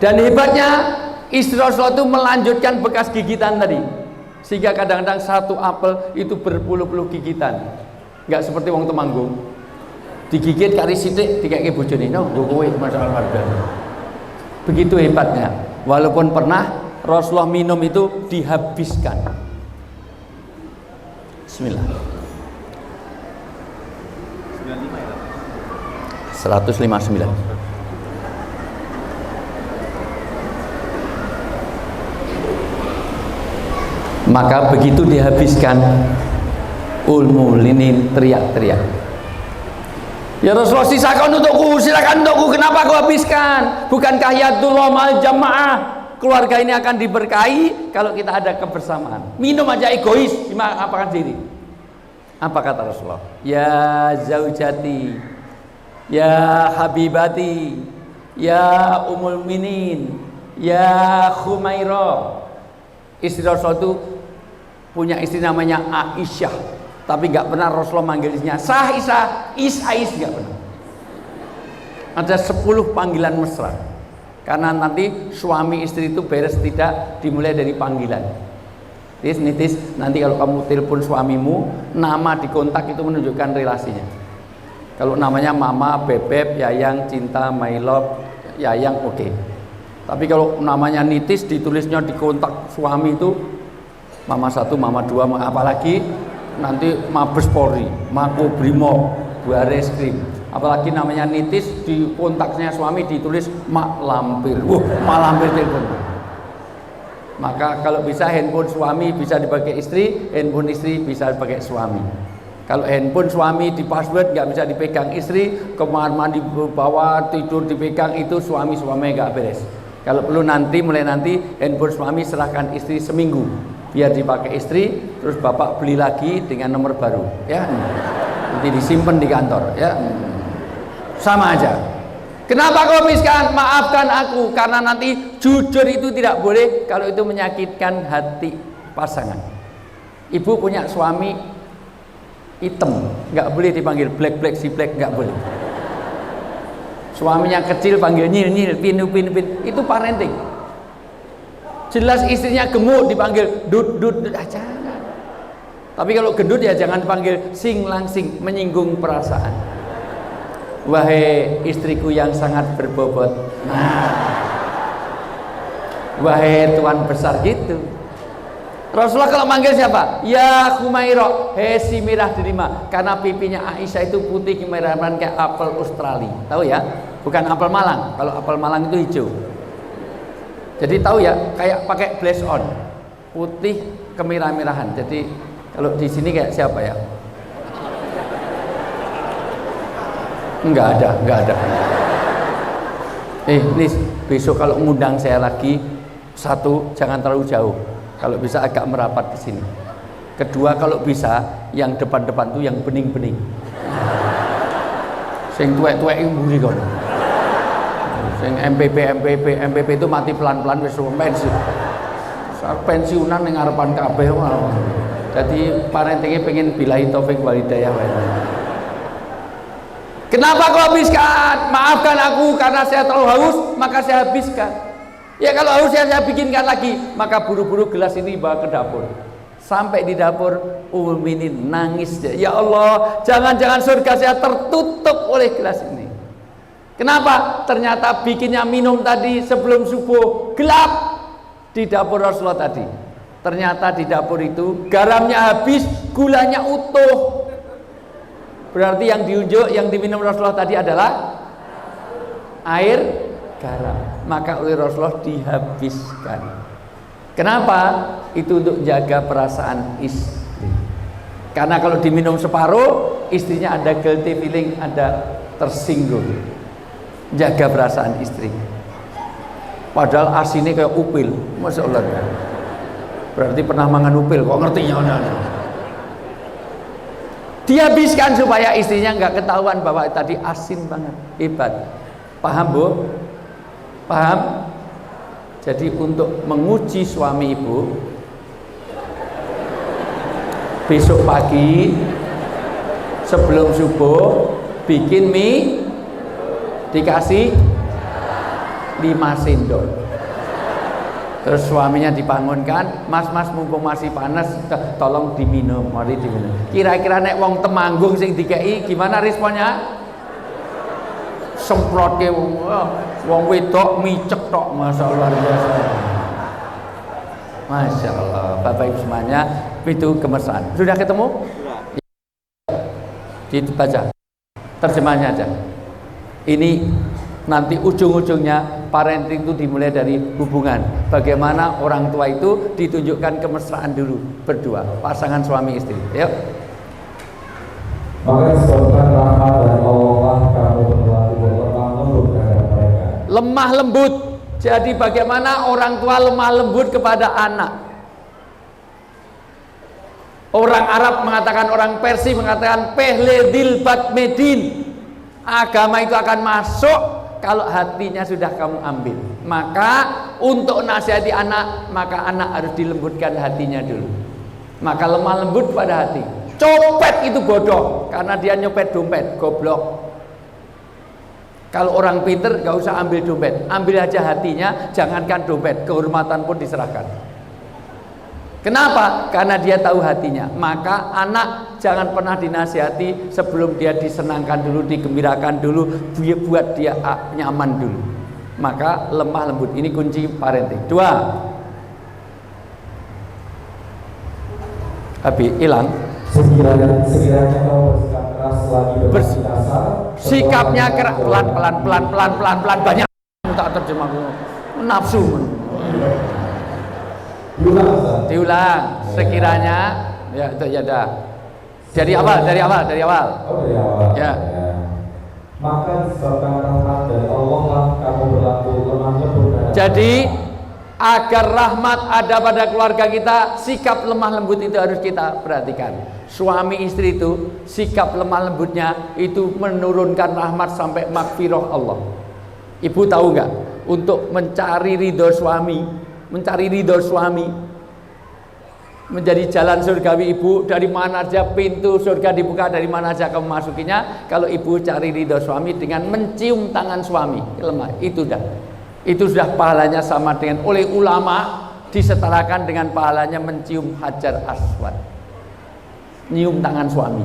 Dan hebatnya istri Rasulullah itu melanjutkan bekas gigitan tadi, sehingga kadang-kadang satu apel itu berpuluh-puluh gigitan. Enggak seperti wong Temanggung, digigit kari sithik dikeke bojone, no, kowe masalah warga. Begitu hebatnya. Walaupun pernah Rasulullah minum itu dihabiskan. Bismillah. 159. Maka begitu dihabiskan, Ummul Mukminin teriak-teriak, ya Rasulullah, silakan untukku, kenapa kau habiskan? Bukankah yadullah ma'al jamaah? keluarga ini akan diberkahi kalau kita ada kebersamaan. Minum aja egois, dimakan sendiri. Apa kata Rasulullah? Ya zaujati, ya habibati, ya ummul minin, ya Khumairah. Istri Rasul itu punya istri namanya Aisyah, tapi nggak pernah Rasulullah manggilnya Sah Is nggak pernah. Ada 10 panggilan mesra, karena nanti suami istri itu beres tidak dimulai dari panggilan. Nitis, nanti kalau kamu telepon suamimu, nama di kontak itu menunjukkan relasinya. Kalau namanya Mama, Bebek, Yayang, Cinta, My Love, Yayang, oke. Tapi kalau namanya Nitis, ditulisnya di kontak suami itu Mama 1, Mama 2, apalagi nanti Mabes Polri, Makobrimob, Bareskrim. Apalagi namanya Nitis, di kontaknya suami ditulis Mak Lampir. Mak Lampir telepon. Maka kalau bisa handphone suami bisa dipakai istri, handphone istri bisa dipakai suami. Kalau handphone suami di password nggak bisa dipegang istri, kemar mandi bawah tidur dipegang, itu suami nggak beres. Kalau perlu mulai nanti handphone suami serahkan istri seminggu biar dipakai istri, terus bapak beli lagi dengan nomor baru, ya. Nanti disimpan di kantor, ya. Sama aja. Kenapa kau miskan? Maafkan aku, karena nanti jujur itu tidak boleh kalau itu menyakitkan hati pasangan. Ibu punya suami hitam, nggak boleh dipanggil black, nggak boleh. Suaminya kecil panggil nyil, pin, itu parenting. Jelas istrinya gemuk dipanggil dut aja. Tapi kalau gendut ya jangan dipanggil sing langsing, menyinggung perasaan. Wahai istriku yang sangat berbobot, wahai tuan besar gitu. Rasulullah kalau manggil siapa? Ya Khumairah, hei si mirah derima. Karena pipinya Aisyah itu putih kemerahan kayak apel Australia. Tahu ya? Bukan apel Malang. Kalau apel Malang itu hijau. Jadi tahu ya, kayak pakai blush on, putih kemerah-merahan. Jadi kalau di sini kayak siapa ya? Enggak ada. Please, besok kalau ngundang saya lagi, 1, jangan terlalu jauh. Kalau bisa agak merapat ke sini. Kedua, kalau bisa yang depan-depan tuh yang bening-bening. Sing tuwek-tuwek mburi kon. Sing MPP itu mati pelan-pelan wis pensiun. Pensiunan ning ngarepan kabeh. Jadi parentingnya pengen bilahi taufik wal hidayah. Kenapa kau habiskan? Maafkan aku karena saya terlalu haus, maka saya habiskan. Ya kalau haus saya bikinkan lagi, maka buru-buru gelas ini bawa ke dapur. Sampai di dapur, Ummul Minin nangis. Ya Allah, jangan-jangan surga saya tertutup oleh gelas ini. Kenapa? Ternyata bikinnya minum tadi sebelum subuh gelap di dapur Rasulullah tadi. Ternyata di dapur itu garamnya habis, gulanya utuh. Berarti yang diunjuk, yang diminum Rasulullah tadi adalah air garam. Maka oleh Rasulullah dihabiskan. Kenapa? Itu untuk jaga perasaan istri. Karena kalau diminum separuh, istrinya ada guilty feeling, ada tersinggung. Jaga perasaan istri. Padahal asinnya kayak upil. Masya Allah. Berarti pernah makan upil, kok ngertinya? Dihabiskan supaya istrinya nggak ketahuan bahwa tadi asin banget. Hebat. Paham, Bu? Paham? Jadi untuk menguji suami ibu, besok pagi sebelum subuh bikin mie, dikasih 5 sendok. Terus suaminya dibangunkan, mas mumpung masih panas, tolong diminum, mari diminum. Kira-kira nek wong Temanggung sing dikei gimana responnya? Semprot ke wong wedok micek tok, masya Allah. Masya Allah, Bapak Ibu semuanya, itu kemesraan. Sudah ketemu? Dibaca terjemahnya aja. Ini nanti ujung-ujungnya parenting itu dimulai dari hubungan. Bagaimana orang tua itu ditunjukkan kemesraan dulu berdua, pasangan suami istri. Yuk. Maka disebabkan rahmat dari Allah kamu berlaku berlaku untuk mereka. Lemah lembut, Jadi bagaimana orang tua lemah lembut kepada anak? Orang Arab mengatakan, orang Persia mengatakan pehledil medin. Agama itu akan masuk kalau hatinya sudah kamu ambil. Maka untuk nasihati anak, maka anak harus dilembutkan hatinya dulu. Maka lemah lembut pada hati. Copet itu bodoh karena dia nyopet dompet, goblok. Kalau orang pinter gak usah ambil dompet, ambil aja hatinya, jangankan dompet, kehormatan pun diserahkan. Kenapa? Karena dia tahu hatinya. Maka anak jangan pernah dinasihati sebelum dia disenangkan dulu, digembirakan dulu, buat dia nyaman dulu. Maka lemah lembut, ini kunci parenting. 2. Habis hilang. Sekiranya kamu bersikap keras lagi bersikap kasar, sikapnya keras, pelan banyak tak terjemah nafsu. Diulang. Sekiranya ya itu ya dah. Dari awal. Oh, dari awal. Ya. Maka disebabkan rahmat dari Allah lah kamu berlaku lemah lembut. Jadi agar rahmat ada pada keluarga kita, sikap lemah lembut itu harus kita perhatikan. Suami istri itu sikap lemah lembutnya itu menurunkan rahmat sampai makfirah Allah. Ibu tahu nggak? Untuk mencari ridho suami, menjadi jalan surgawi ibu, dari mana aja pintu surga dibuka, dari mana aja kamu masukinya. Kalau ibu cari ridho suami dengan mencium tangan suami, lemah itu dah. Itu sudah pahalanya sama dengan, oleh ulama disetarakan dengan pahalanya mencium hajar aswad, nyium tangan suami,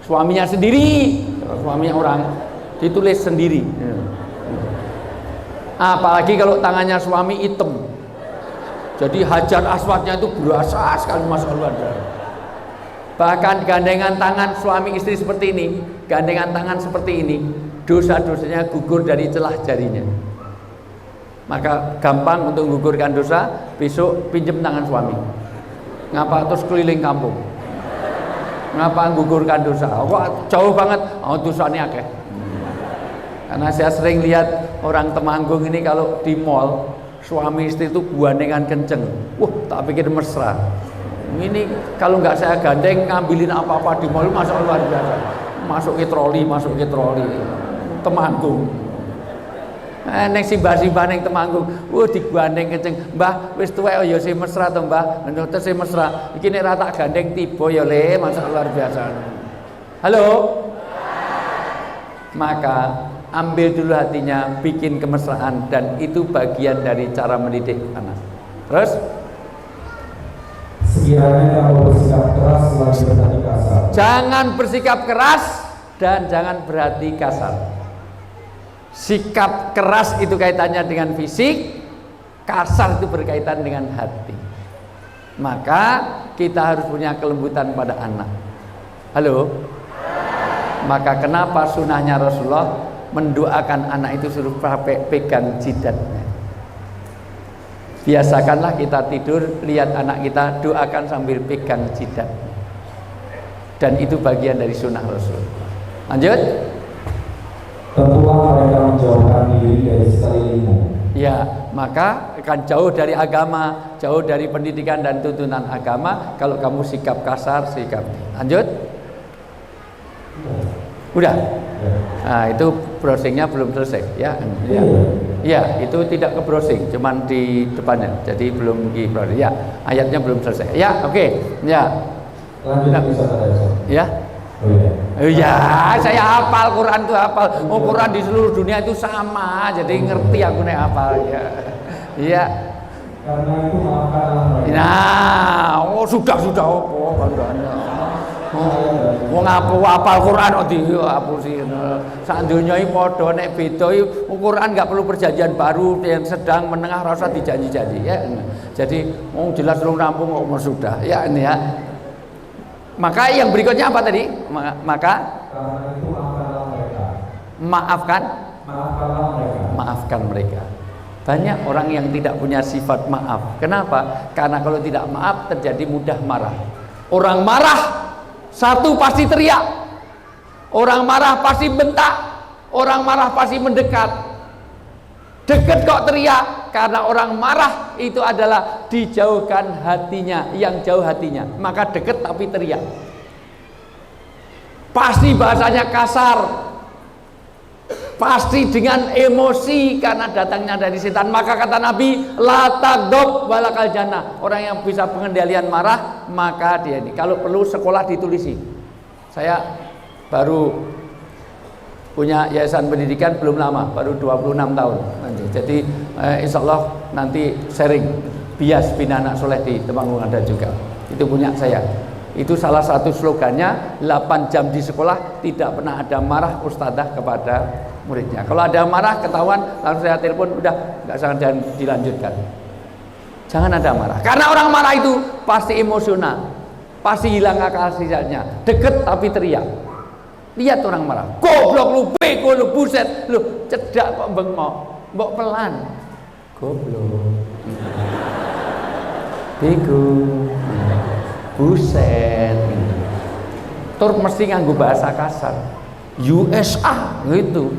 suaminya sendiri, suaminya orang ditulis sendiri. Apalagi kalau tangannya suami hitam, jadi hajar aswadnya itu berasa sekali, masya Allah. Bahkan gandengan tangan suami istri seperti ini, gandengan tangan seperti ini, dosa-dosanya gugur dari celah jarinya. Maka gampang untuk menggugurkan dosa. Besok pinjem tangan suami, ngapa terus keliling kampung, ngapa menggugurkan dosa? Kok jauh banget? Oh, dosanya akeh. Karena saya sering lihat orang Temanggung ini kalau di mall suami istri itu gandengan kenceng. Wah, tak pikir mesra. Ini kalau nggak saya gandeng ngambilin apa-apa di mall, masya Allah luar biasa. Masuk ke troli. Temanggung. Neng simbah-simbah neng Temanggung, digandeng kenceng. Mbah, wis tuwek ya si mesra to, Mbah. Terus si mesra. Iki nek ra tak gandeng tiba ya le, masya Allah luar biasa. Halo? Maka ambil dulu hatinya, bikin kemesraan, dan itu bagian dari cara mendidik anak. Terus sekiranya kamu bersikap keras lagi berhati kasar. Jangan bersikap keras dan jangan berhati kasar. Sikap keras itu kaitannya dengan fisik, kasar itu berkaitan dengan hati. Maka kita harus punya kelembutan pada anak. Halo? Maka kenapa sunnahnya Rasulullah mendoakan anak itu suruh pegang jidatnya. Biasakanlah kita tidur, lihat anak kita, doakan sambil pegang jidatnya. Dan itu bagian dari sunnah Rasul. Lanjut. Tentulah mereka menjauhkan diri dari sekelilingmu. Ya, maka akan jauh dari agama, jauh dari pendidikan dan tuntunan agama kalau kamu sikap kasar, sikap. Lanjut. Udah. Nah, itu browsingnya belum selesai, ya. Ya, itu tidak ke browsing, cuman di depannya. Jadi belum di browsing. Ya, ayatnya belum selesai. Ya, oke. Ya. Lanjut bisa terasa. Ya. Oh iya. Ya, saya hafal Quran itu hafal. Oh, Quran di seluruh dunia itu sama, jadi ngerti aku nek hafal ya. Iya. Karena itu maafkanlah mereka. Nah, sudah opo kandhane. Wong hafal Quran kok dihapusi. Sak donya iki padha nek beda Quran enggak perlu perjanjian baru, yang sedang menengah rasa dijanji-janji ya. Jadi jelas belum rampung kok sudah. Ya ini ya. Maka yang berikutnya apa tadi? Maka Karena itu maafkanlah mereka. Maafkan mereka. Banyak orang yang tidak punya sifat maaf. Kenapa? Karena kalau tidak maaf terjadi mudah marah. Orang marah satu pasti teriak. Orang marah pasti bentak. Orang marah pasti mendekat. Deket kok teriak, karena orang marah itu adalah dijauhkan hatinya, yang jauh hatinya. Maka deket tapi teriak. Pasti bahasanya kasar, pasti dengan emosi karena datangnya dari setan. Maka kata Nabi, la tagdob walakal jannah. Orang yang bisa pengendalian marah, maka dia ini. Kalau perlu sekolah ditulisi. Saya baru punya yayasan pendidikan belum lama, baru 26 tahun nanti. Jadi insya Allah nanti sharing bias bina anak soleh di Temanggung ada juga. Itu punya saya. Itu salah satu slogannya, 8 jam di sekolah tidak pernah ada marah ustadzah kepada muridnya. Kalau ada marah ketahuan, langsung saya telepon, udah nggak usah jangan dilanjutkan. Jangan ada marah. Karena orang marah itu pasti emosional, pasti hilang akal sehatnya. Deket tapi teriak. Lihat orang marah, goblok lu, bego lu, buset lu, cedak kok bengok, mbok pelan, goblok, bego, buset, tur mesti nganggo bahasa kasar, USA gitu,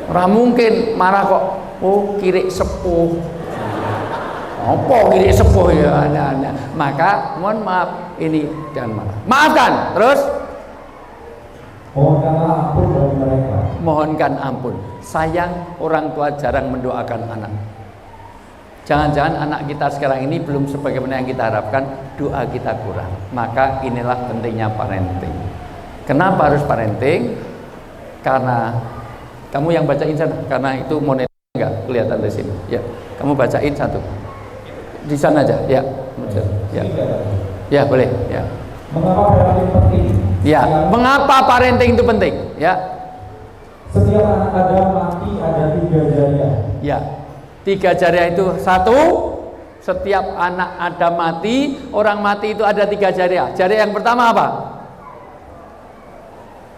ora mungkin marah kok, oh kiri sepuh, apa kiri sepuh ya, ada, maka mohon maaf ini jangan marah, maafkan, terus. Mohonkanlah ampun bagi mereka. Mohonkan ampun. Sayang orang tua jarang mendoakan anak. Jangan-jangan anak kita sekarang ini belum sebagaimana yang kita harapkan, doa kita kurang. Maka inilah pentingnya parenting. Kenapa harus parenting? Karena kamu yang bacain sana, karena itu monitor enggak kelihatan di sini. Ya, kamu bacain satu. Di sana aja, ya. Ya. Ya, boleh, ya. Mengapa parenting penting? Ya, mengapa parenting itu penting? Ya. Setiap anak Adam mati ada 3 jariah. Ya. 3 jariah itu satu. Setiap anak Adam mati, orang mati itu ada 3 jariah. Jariah yang pertama apa?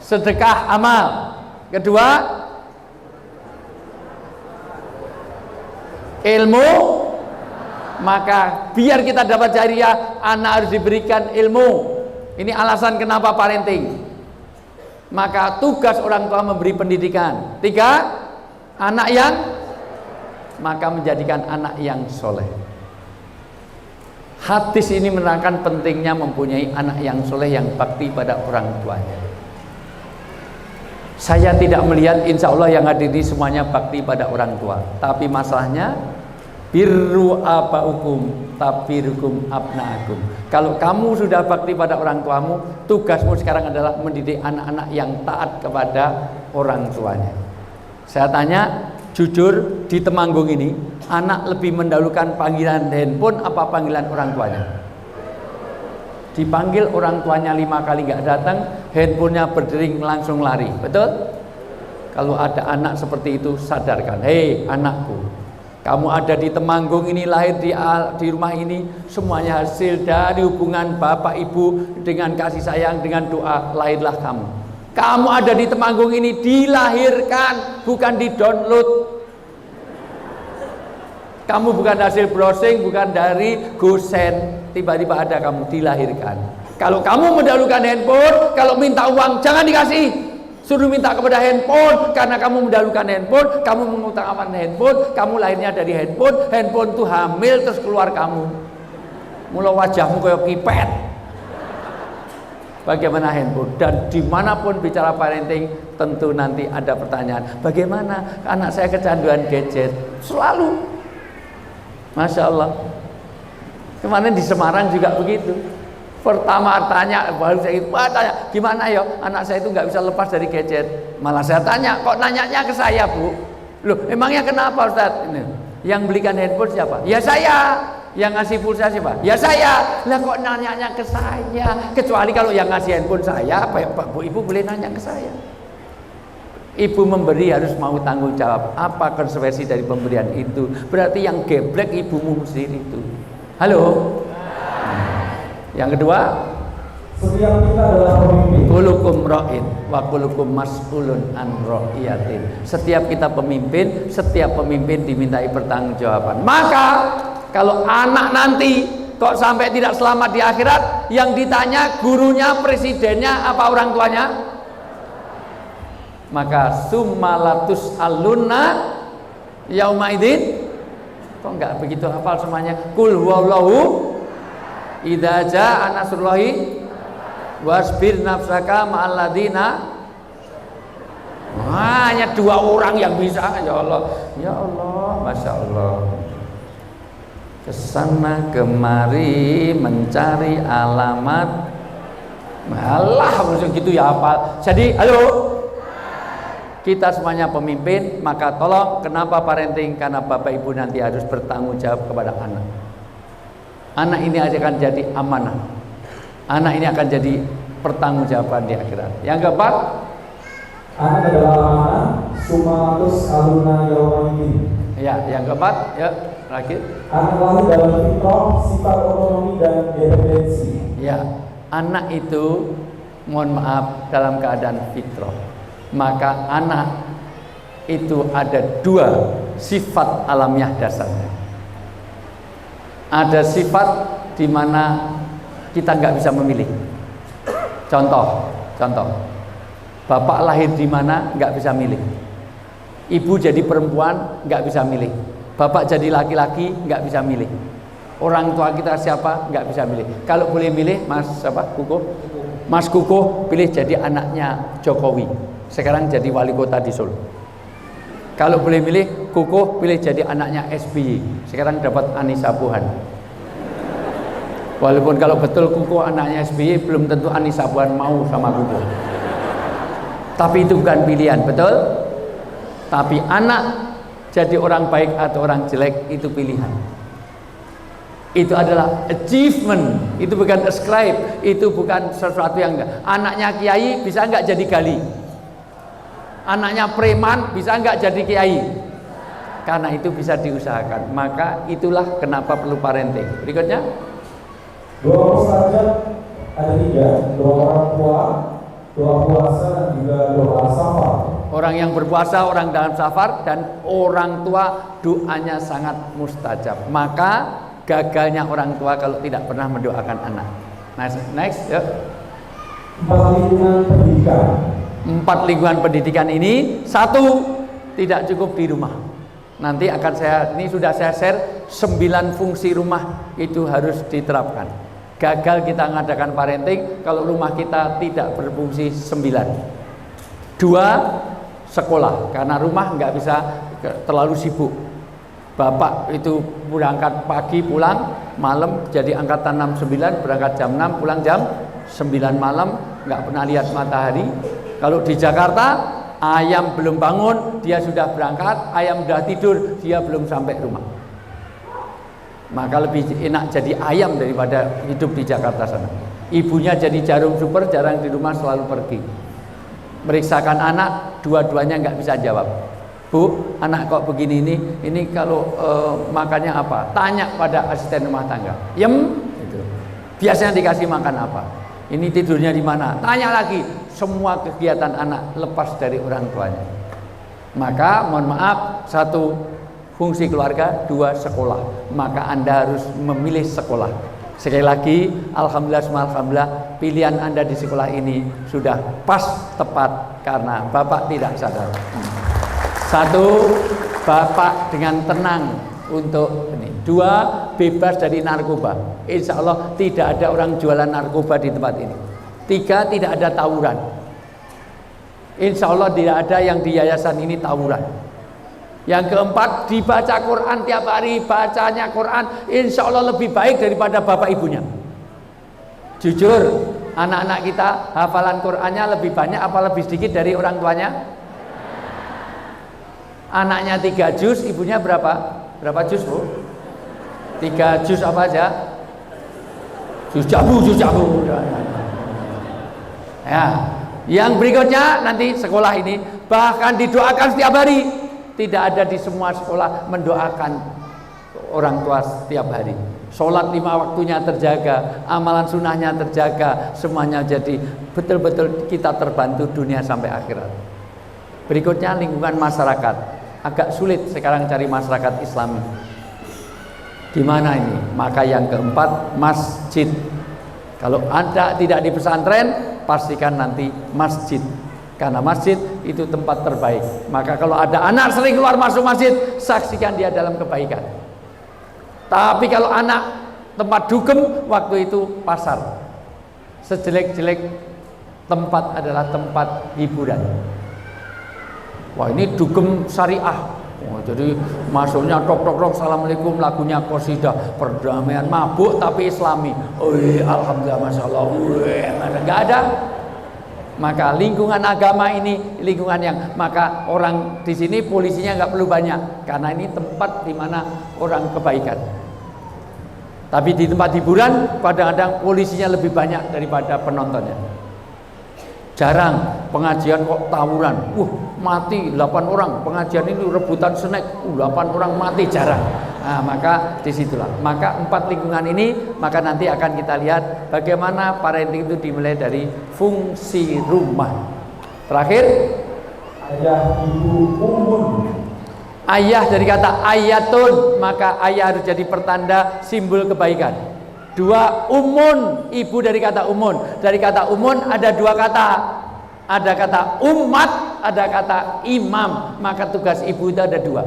Sedekah amal. Kedua, ilmu. Maka biar kita dapat jariah, anak harus diberikan ilmu. Ini alasan kenapa parenting. Maka tugas orang tua memberi pendidikan. 3, anak yang, maka menjadikan anak yang soleh. Hadis ini menerangkan pentingnya mempunyai anak yang soleh, yang bakti pada orang tuanya. Saya tidak melihat insya Allah yang hadir ini semuanya bakti pada orang tua. Tapi masalahnya, birru abaukum tabirukum abnaakum. Kalau kamu sudah bakti pada orang tuamu, tugasmu sekarang adalah mendidik anak-anak yang taat kepada orang tuanya. Saya tanya jujur, di Temanggung ini anak lebih mendahulukan panggilan handphone apa panggilan orang tuanya? Dipanggil orang tuanya 5 kali nggak datang, handphonenya berdering langsung lari. Betul? Kalau ada anak seperti itu, sadarkan, hei anakku, kamu ada di Temanggung ini, lahir di rumah ini, semuanya hasil dari hubungan bapak ibu dengan kasih sayang, dengan doa, lahirlah kamu. Kamu ada di Temanggung ini dilahirkan, bukan di-download. Kamu bukan hasil browsing, bukan dari gosen, tiba-tiba ada kamu, dilahirkan. Kalau kamu mendahulukan handphone, kalau minta uang jangan dikasih. Suruh minta kepada handphone, karena kamu mendahulukan handphone, kamu mengutamakan handphone, kamu lahirnya dari handphone, handphone itu hamil terus keluar kamu. Mula wajahmu kayak kipet. Bagaimana handphone? Dan dimanapun bicara parenting, tentu nanti ada pertanyaan, bagaimana anak saya kecanduan gadget? Selalu. Masya Allah. Kemarin di Semarang juga begitu. Pertama tanya, baru saya tanya, gimana ya anak saya itu nggak bisa lepas dari gadget. Malah saya tanya, kok nanyanya ke saya bu? Loh, emangnya kenapa Ustaz? Yang belikan handphone siapa? Ya saya. Yang ngasih pulsa siapa? Ya saya. Lah kok nanyanya ke saya? Kecuali kalau yang ngasih handphone saya, Pak Bu Ibu boleh nanya ke saya. Ibu memberi harus mau tanggung jawab. Apa konsekuensi dari pemberian itu? Berarti yang geblek ibumu sendiri itu. Halo. Yang kedua, setiap kita adalah pemimpin. Kulukum ra'in wa kulukum mas'ulun an ra'iyatin. Setiap kita pemimpin, setiap pemimpin dimintai pertanggungjawaban. Maka kalau anak nanti kok sampai tidak selamat di akhirat, yang ditanya gurunya, presidennya, apa orang tuanya? Maka summalatus alunna yauma idzin. Kok enggak begitu hafal semuanya? Qul huwallahu idza jaa nasrullahi wasbir nafsaka ma'al ladzina. Hanya 2 orang yang bisa. Ya Allah, ya Allah, masya Allah. Kesana kemari mencari alamat. Malah maksud gitu ya hafal. Jadi, halo, kita semuanya pemimpin, maka tolong, kenapa parenting? Karena bapak ibu nanti harus bertanggung jawab kepada anak. Anak ini akan jadi amanah. Anak ini akan jadi pertanggungjawaban di akhirat. Yang keempat, anak adalah amanah, sumatus aluna yaumaidin. ya, yang keempat, ya, lagi. Anak lahir dalam fitrah, sifat otonomi dan independensi. Ya, anak itu, mohon maaf, dalam keadaan fitrah. Maka anak itu ada 2 sifat alamiah dasarnya. Ada sifat di mana kita nggak bisa memilih. Contoh, bapak lahir di mana nggak bisa milih. Ibu jadi perempuan nggak bisa milih. Bapak jadi laki-laki nggak bisa milih. Orang tua kita siapa nggak bisa milih. Kalau boleh milih, Mas siapa? Mas Kukuh pilih jadi anaknya Jokowi. Sekarang jadi wali kota di Solo. Kalau boleh milih, Kukuh pilih jadi anaknya SBY. Sekarang dapat Anissa Pohan. Walaupun kalau betul Kukuh anaknya SBY, belum tentu Anissa Pohan mau sama Kukuh. Tapi itu bukan pilihan, betul? Tapi anak jadi orang baik atau orang jelek itu pilihan. Itu adalah achievement, itu bukan ascribe, itu bukan sesuatu yang enggak. Anaknya kiai bisa enggak jadi gali? Anaknya preman bisa enggak jadi kiai? Karena itu bisa diusahakan. Maka itulah kenapa perlu parenting. Berikutnya, 2 mustajab ada 3, doa orang tua, doa puasa dan juga doa safar. orang yang berpuasa, orang dalam safar, dan orang tua doanya sangat mustajab. Maka gagalnya orang tua kalau tidak pernah mendoakan anak. Next, ya. 4 lingkungan pendidikan. 4 lingkungan pendidikan ini, 1 tidak cukup di rumah. Nanti akan ini sudah saya share 9 fungsi rumah itu harus diterapkan. Gagal kita mengadakan parenting kalau rumah kita tidak berfungsi 9. 2, sekolah, karena rumah nggak bisa terlalu sibuk. Bapak itu berangkat pagi pulang malam, jadi angkatan 69, berangkat jam 6 pulang jam 9 malam, nggak pernah lihat matahari. Kalau di Jakarta, ayam belum bangun dia sudah berangkat, ayam sudah tidur dia belum sampai rumah. Maka lebih enak jadi ayam daripada hidup di Jakarta sana. Ibunya jadi jarum super, jarang di rumah, selalu pergi. Meriksakan anak, dua-duanya nggak bisa jawab. Bu, anak kok begini ini kalau makannya apa? Tanya pada asisten rumah tangga. Yem, gitu. Biasanya dikasih makan apa? Ini tidurnya di mana? Tanya lagi. Semua kegiatan anak lepas dari orang tuanya. Maka mohon maaf, 1 fungsi keluarga, 2 sekolah. Maka Anda harus memilih sekolah. Sekali lagi, alhamdulillah, pilihan Anda di sekolah ini sudah pas, tepat, karena Bapak tidak sadar. 1, Bapak dengan tenang untuk ini. 2, bebas dari narkoba. Insya Allah tidak ada orang jualan narkoba di tempat ini. 3, tidak ada tawuran. Insya Allah tidak ada yang di yayasan ini tawuran. Yang keempat, dibaca Quran tiap hari. Bacanya Quran insya Allah lebih baik daripada bapak ibunya. Jujur, anak-anak kita hafalan Qurannya lebih banyak apa lebih sedikit dari orang tuanya? Anaknya 3 juz, ibunya berapa? Berapa juz, Bu? 3 juz apa aja? Juz jabu. Ya, yang berikutnya nanti sekolah ini bahkan didoakan setiap hari. Tidak ada di semua sekolah mendoakan orang tua setiap hari. Sholat 5 waktunya terjaga, amalan sunnahnya terjaga, semuanya jadi betul-betul kita terbantu dunia sampai akhirat. Berikutnya lingkungan masyarakat. Agak sulit sekarang cari masyarakat Islami. Di mana ini? Maka yang keempat, masjid. Kalau Anda tidak di pesantren, pastikan nanti masjid. Karena masjid itu tempat terbaik. Maka kalau ada anak sering keluar masuk masjid, saksikan dia dalam kebaikan. Tapi kalau anak tempat dugem, waktu itu pasar. Sejelek-jelek tempat adalah tempat hiburan. Wah, ini dugem syariah. Jadi masuknya tok tok tok, assalamualaikum, lagunya qasidah perdamaian, mabuk tapi islami. Alhamdulillah, masya Allah, nggak ada. Maka lingkungan agama ini lingkungan yang, maka orang di sini polisinya nggak perlu banyak, karena ini tempat di mana orang kebaikan. Tapi di tempat hiburan kadang-kadang polisinya lebih banyak daripada penontonnya. Jarang pengajian kok tawuran, mati 8 orang, pengajian ini rebutan snack, 8 orang mati, jarang. Nah, maka disitulah, maka 4 lingkungan ini, maka nanti akan kita lihat bagaimana parenting itu dimulai dari fungsi rumah. Terakhir, ayah, ibu, ummun. Ayah dari kata ayatun, maka ayah harus jadi pertanda simbol kebaikan. 2, umun, ibu dari kata umun. Dari kata umun ada 2 kata. Ada kata umat, ada kata imam. Maka tugas ibu itu ada 2.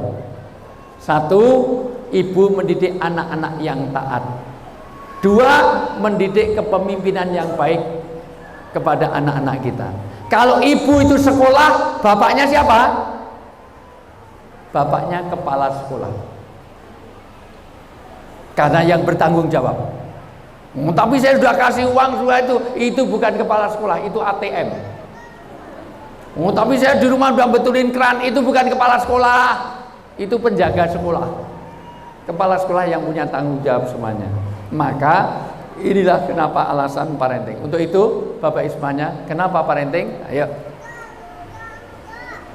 1, ibu mendidik anak-anak yang taat. 2, mendidik kepemimpinan yang baik kepada anak-anak kita. Kalau ibu itu sekolah, bapaknya siapa? Bapaknya kepala sekolah. Karena yang bertanggung jawab. Tapi saya sudah kasih uang sudah itu bukan kepala sekolah, itu ATM. Tapi saya di rumah sudah betulin keran, itu bukan kepala sekolah, itu penjaga sekolah. Kepala sekolah yang punya tanggung jawab semuanya. Maka inilah kenapa alasan parenting. Untuk itu Bapak Ismanya, kenapa parenting? Ayo.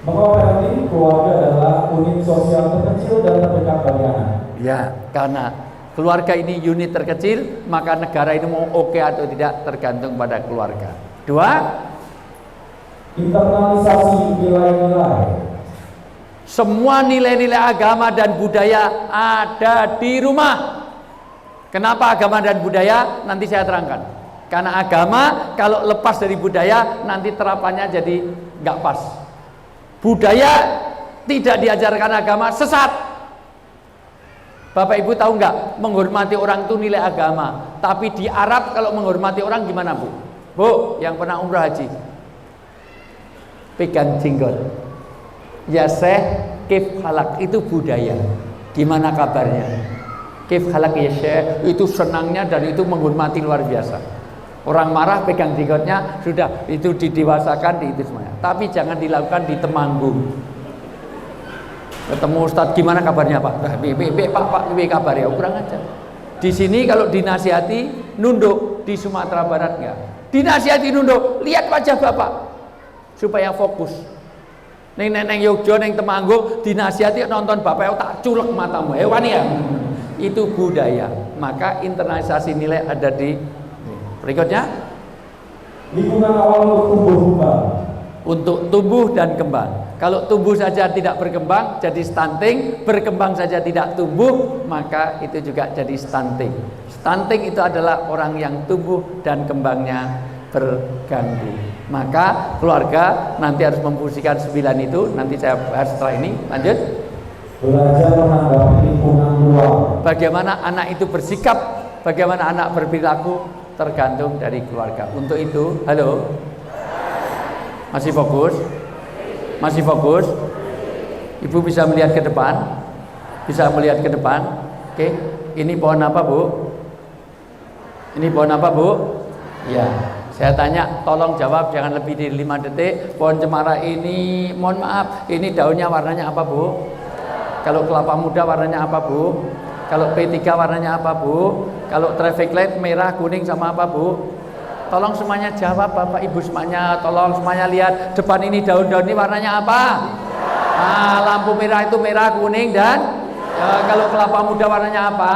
Maka parenting, keluarga adalah unit sosial terkecil dan terdekat bagi anak. Ya, karena keluarga ini unit terkecil, maka negara ini mau oke atau tidak tergantung pada keluarga. 2, internalisasi nilai-nilai. semua nilai-nilai agama dan budaya ada di rumah. Kenapa agama dan budaya? Nanti saya terangkan. Karena agama kalau lepas dari budaya nanti terapannya jadi nggak pas. Budaya tidak diajarkan agama, sesat. Bapak Ibu tahu nggak, menghormati orang itu nilai agama. Tapi di Arab kalau menghormati orang gimana, Bu? Bu, yang pernah umrah haji, pegang jenggot. Ya Syekh, kif halak, itu budaya. Gimana kabarnya? Kif halak ya Syekh, itu senangnya dan itu menghormati luar biasa. Orang marah pegang jenggotnya, sudah itu didewasakan, di itu semuanya. Tapi jangan dilakukan di Temanggung. Ketemu Ustadz, gimana kabarnya Pak? Pak, kabar ya, kurang aja. Di sini kalau dinasihati nunduk, di Sumatera Barat enggak. Dinasihati nunduk, lihat wajah Bapak supaya fokus. Neng Yogyo, neng Temanggung, dinasihati nonton Bapak tak culek matamu. Hewan ya. Itu budaya. Maka internalisasi nilai ada di berikutnya. Lingkungan awal untuk tumbuh kembang. Untuk tumbuh dan kembang. Kalau tumbuh saja tidak berkembang, jadi stunting. Berkembang saja tidak tumbuh, maka itu juga jadi stunting. Stunting itu adalah orang yang tumbuh dan kembangnya terganggu. Maka keluarga nanti harus memfungsikan 9 itu. Nanti saya bahas setelah ini. Lanjut. Belajar menanggapi lingkungan luar. Bagaimana anak itu bersikap, bagaimana anak berperilaku, tergantung dari keluarga. Untuk itu, halo, masih fokus? Masih fokus? Ibu bisa melihat ke depan? Bisa melihat ke depan? Oke, ini pohon apa Bu? Ini pohon apa Bu? Ya, saya tanya, tolong jawab, jangan lebih dari 5 detik. Pohon cemara ini, mohon maaf, ini daunnya warnanya apa Bu? Kalau kelapa muda warnanya apa Bu? Kalau P3 warnanya apa Bu? Kalau traffic light merah, kuning sama apa Bu? Tolong semuanya jawab, Bapak Ibu semuanya. Tolong semuanya lihat depan ini, daun-daun ini warnanya apa? Lampu merah itu merah, kuning dan kalau kelapa muda warnanya apa?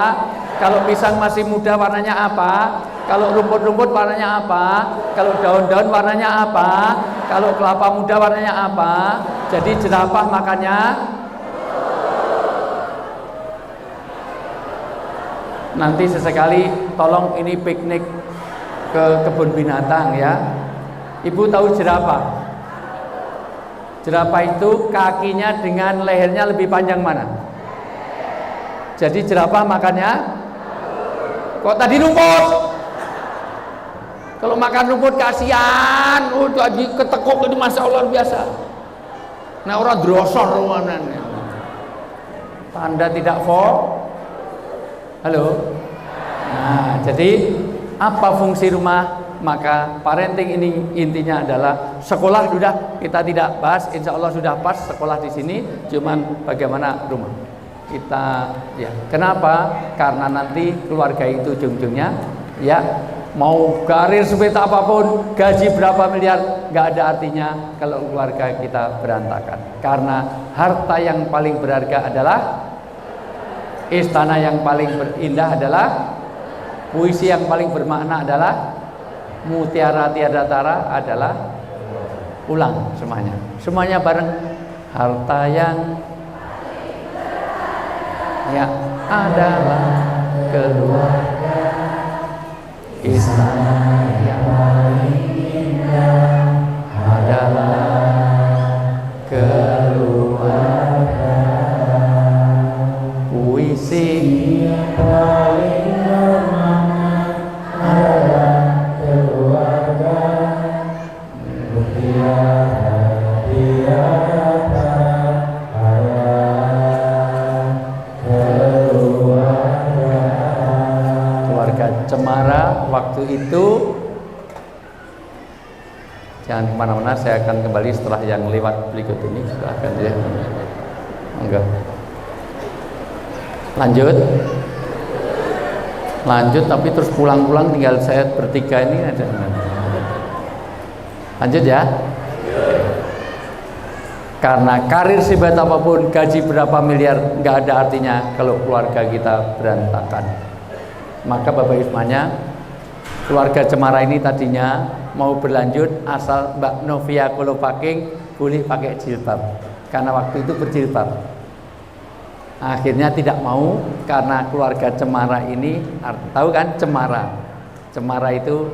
Kalau pisang masih muda warnanya apa? Kalau rumput-rumput warnanya apa? Kalau daun-daun warnanya apa? Kalau kelapa muda warnanya apa? Jadi jerapah makannya nanti sesekali tolong ini piknik ke kebun binatang ya. Ibu tahu jerapah? Jerapah itu kakinya dengan lehernya lebih panjang mana? Jadi jerapah makannya kok tadi rumput? Kalau makan rumput kasihan, tadi ketekuk itu masya Allah biasa. Nah orang drosor ruangannya. Tanda tidak halo. Nah, jadi apa fungsi rumah? Maka parenting ini intinya adalah sekolah sudah kita tidak bahas, insya Allah sudah pas sekolah di sini, cuman bagaimana rumah kita ya. Kenapa? Karena nanti keluarga itu ujung-ujungnya ya mau karir seperti apapun, gaji berapa miliar, nggak ada artinya kalau keluarga kita berantakan. Karena harta yang paling berharga adalah istana, yang paling indah adalah puisi, yang paling bermakna adalah mutiara tiada tara adalah ulang semuanya bareng. Harta yang ya adalah keluarga, istana yang paling indah adalah keluarga, puisi yang paling bermakna adalah keluarga, mutiara tiada tara adalah keluarga. Keluarga Cemara waktu itu, jangan kemana-mana, saya akan kembali setelah yang lewat berikut ini. Silahkan ya. Enggak. Lanjut tapi terus pulang-pulang tinggal saya bertiga ini ada. Lanjut ya. Karena karir sehebat apapun, gaji berapa miliar, nggak ada artinya kalau keluarga kita berantakan. Maka Bapak Ibu semuanya, keluarga Cemara ini tadinya mau berlanjut asal Mbak Novia Kolopaking boleh pakai jilbab, karena waktu itu berjilbab. Akhirnya tidak mau karena keluarga Cemara ini, tahu kan Cemara itu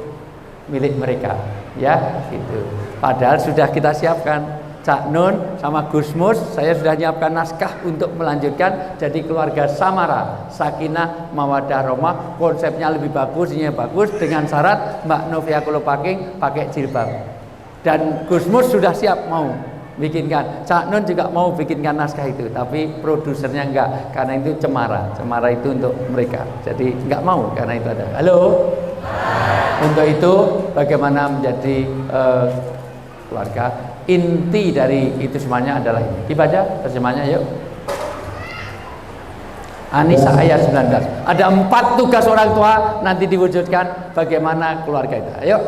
milik mereka, ya gitu. Padahal sudah kita siapkan, Cak Nun sama Gus Mus, saya sudah nyiapkan naskah untuk melanjutkan jadi keluarga Samara, Sakinah Mawaddah Rahmah, konsepnya lebih bagus, ini bagus, dengan syarat Mbak Novia Kolopaking pakai jilbab. Dan Gus Mus sudah siap mau bikinkan, Cak Nun juga mau bikinkan naskah itu, tapi produsernya enggak, karena itu Cemara itu untuk mereka, jadi enggak mau karena itu ada. Halo. Untuk itu bagaimana menjadi keluarga, inti dari itu semuanya adalah ini. Dibaca terjemahnya yuk. An-Nisa ayat 19. Ada 4 tugas orang tua nanti diwujudkan bagaimana keluarga itu. Ayo.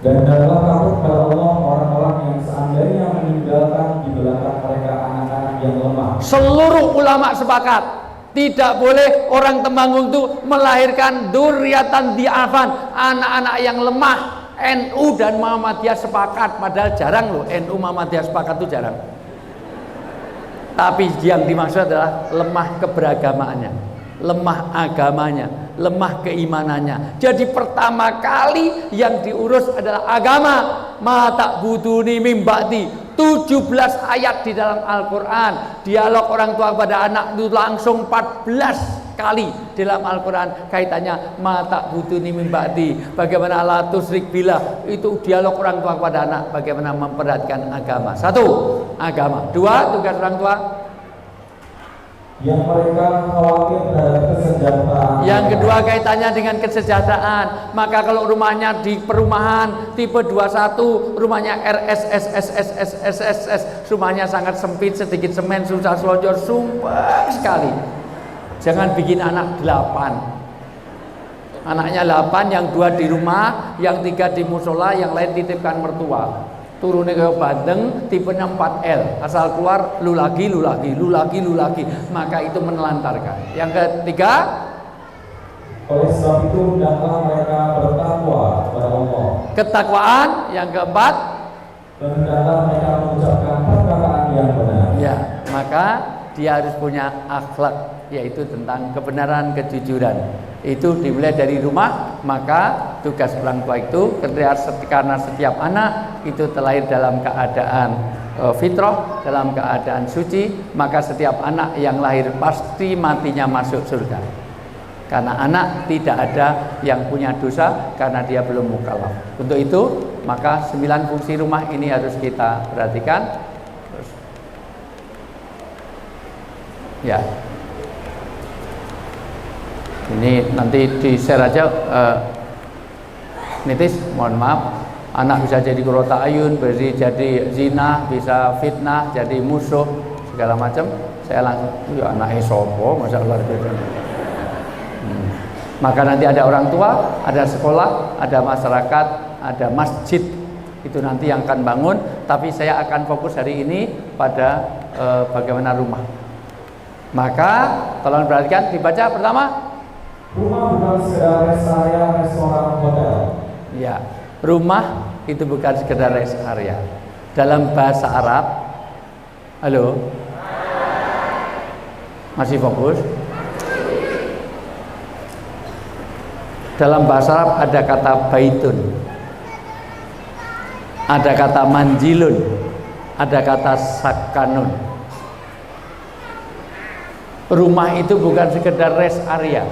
Dan adalah takut kepada Allah orang-orang yang seandainya meninggalkan di belakang mereka anak-anak yang lemah. Seluruh ulama sepakat, tidak boleh orang Temanggung itu melahirkan dzurriatan di'afan, anak-anak yang lemah. NU dan Muhammadiyah sepakat, padahal jarang loh NU Muhammadiyah sepakat itu jarang. Tapi yang dimaksud adalah lemah keberagamaannya, lemah agamanya, lemah keimanannya. Jadi pertama kali yang diurus adalah agama. Ma ta'buduni mim ba'di, 17 ayat di dalam Al-Quran. Dialog orang tua kepada anak itu langsung 14 kali dalam Al-Quran kaitannya ma ta'buduni mim ba'di. Bagaimana la tusyrik billah, itu dialog orang tua kepada anak, bagaimana memperhatikan agama. 1, agama. 2, tugas orang tua yang mereka khawatir terhadap kesejahteraan. Yang kedua kaitannya dengan kesejahteraan. Maka kalau rumahnya di perumahan tipe 21, rumahnya RSSSSSSSS, rumahnya sangat sempit, sedikit semen, susah selonjor, sumpah sekali. Jangan bikin anak 8. Anaknya 8, yang 2 di rumah, yang 3 di musola, yang lain titipkan mertua. Turunnya ke Bandeng, tipenya 4L, asal keluar lu lagi, maka itu menelantarkan. Yang ketiga, oleh sebab itu hendaklah mereka bertakwa kepada Allah. ketakwaan. Yang keempat, dan hendaklah mereka mengucapkan perkataan yang benar. ya, maka dia harus punya akhlak, yaitu tentang kebenaran, kejujuran. Itu dimulai dari rumah. Maka tugas orang tua itu, karena setiap anak itu terlahir dalam keadaan fitrah, dalam keadaan suci, maka setiap anak yang lahir pasti matinya masuk surga. Karena anak tidak ada yang punya dosa karena dia belum mukallaf. Untuk itu, maka 9 fungsi rumah ini harus kita perhatikan. Ya. Ini nanti di-share aja, Nitis, mohon maaf. Anak bisa jadi kurota ayun, bisa jadi zina, bisa fitnah, jadi musuh, segala macam. Saya langsung, ya anaknya sopo, masa luar biasa. Maka nanti ada orang tua, ada sekolah, ada masyarakat, ada masjid. Itu nanti yang akan bangun. Tapi saya akan fokus hari ini pada bagaimana rumah. Maka tolong perhatikan, dibaca pertama. Rumah bukan sekedar rest area restoran hotel. Ya, rumah itu bukan sekedar rest area. Dalam bahasa Arab, halo, masih fokus? Dalam bahasa Arab ada kata baitun, ada kata manjilun, ada kata sakanun. Rumah itu bukan sekedar rest area,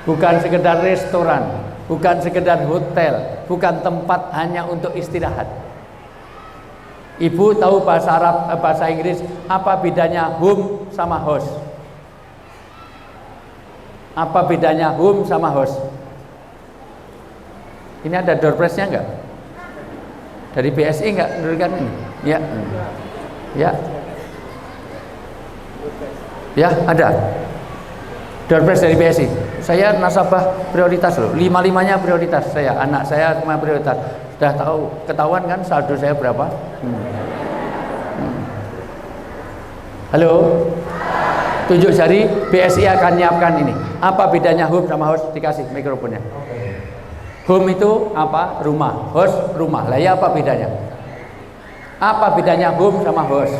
bukan sekedar restoran, bukan sekedar hotel, bukan tempat hanya untuk istirahat. Ibu tahu bahasa Arab, bahasa Inggris, apa bedanya home sama house? Apa bedanya home sama house? Ini ada door prize-nya enggak? Dari BSI enggak menurunkan ini? Ya. Ya. Ya, ada. Door prize dari BSI. Saya nasabah prioritas loh. 5-5-nya prioritas saya. Anak saya semua prioritas. Sudah tahu, ketahuan kan saldo saya berapa? Halo. Tunjuk jari, BSI akan nyiapkan ini. Apa bedanya home sama house? Dikasih mikrofonnya. Home itu apa? Rumah. House rumah. Lah ya apa bedanya? Apa bedanya home sama house?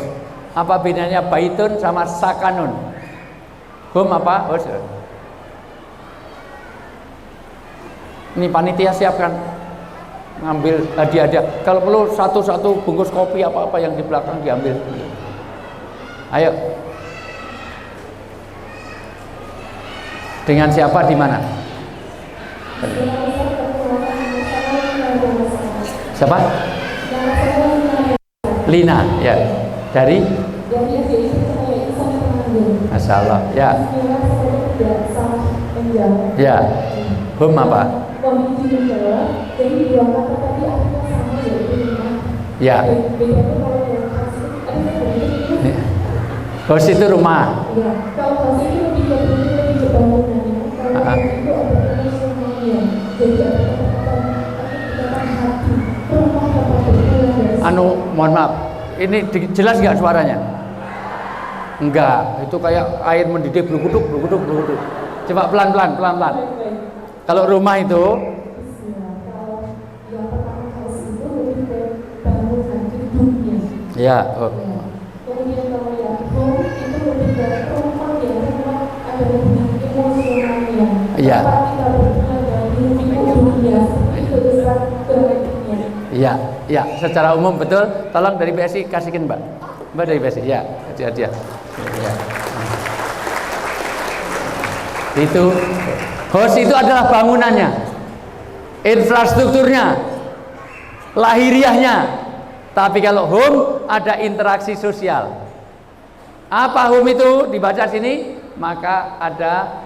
Apa bedanya baitun sama sakanun? Home apa? House. Ini panitia siapkan, ngambil hadiah-hadiah. Kalau perlu satu-satu bungkus kopi apa-apa yang di belakang diambil. Ayo. Dengan siapa di mana? Siapa? Lina, ya. Dari? Masya Allah, ya. Ya. Home apa? Ya. House itu rumah. Mohon maaf, ini jelas nggak suaranya? Enggak, itu kayak air mendidih berguduk. Coba pelan-pelan. Kalau rumah itu, ya. Oh. Kemudian kalau yang home itu lebih ke rumah ya, rumah ada lebih emosionalnya. Iya. Kita berada di dunia itu besar berartinya. Iya, ya, secara umum betul. Tolong dari BSI kasihkan Mbak dari BSI, ya, hadiah. Ya. Itu house itu adalah bangunannya, infrastrukturnya, lahiriahnya. Tapi kalau home ada interaksi sosial. Apa home itu? Dibaca sini, maka ada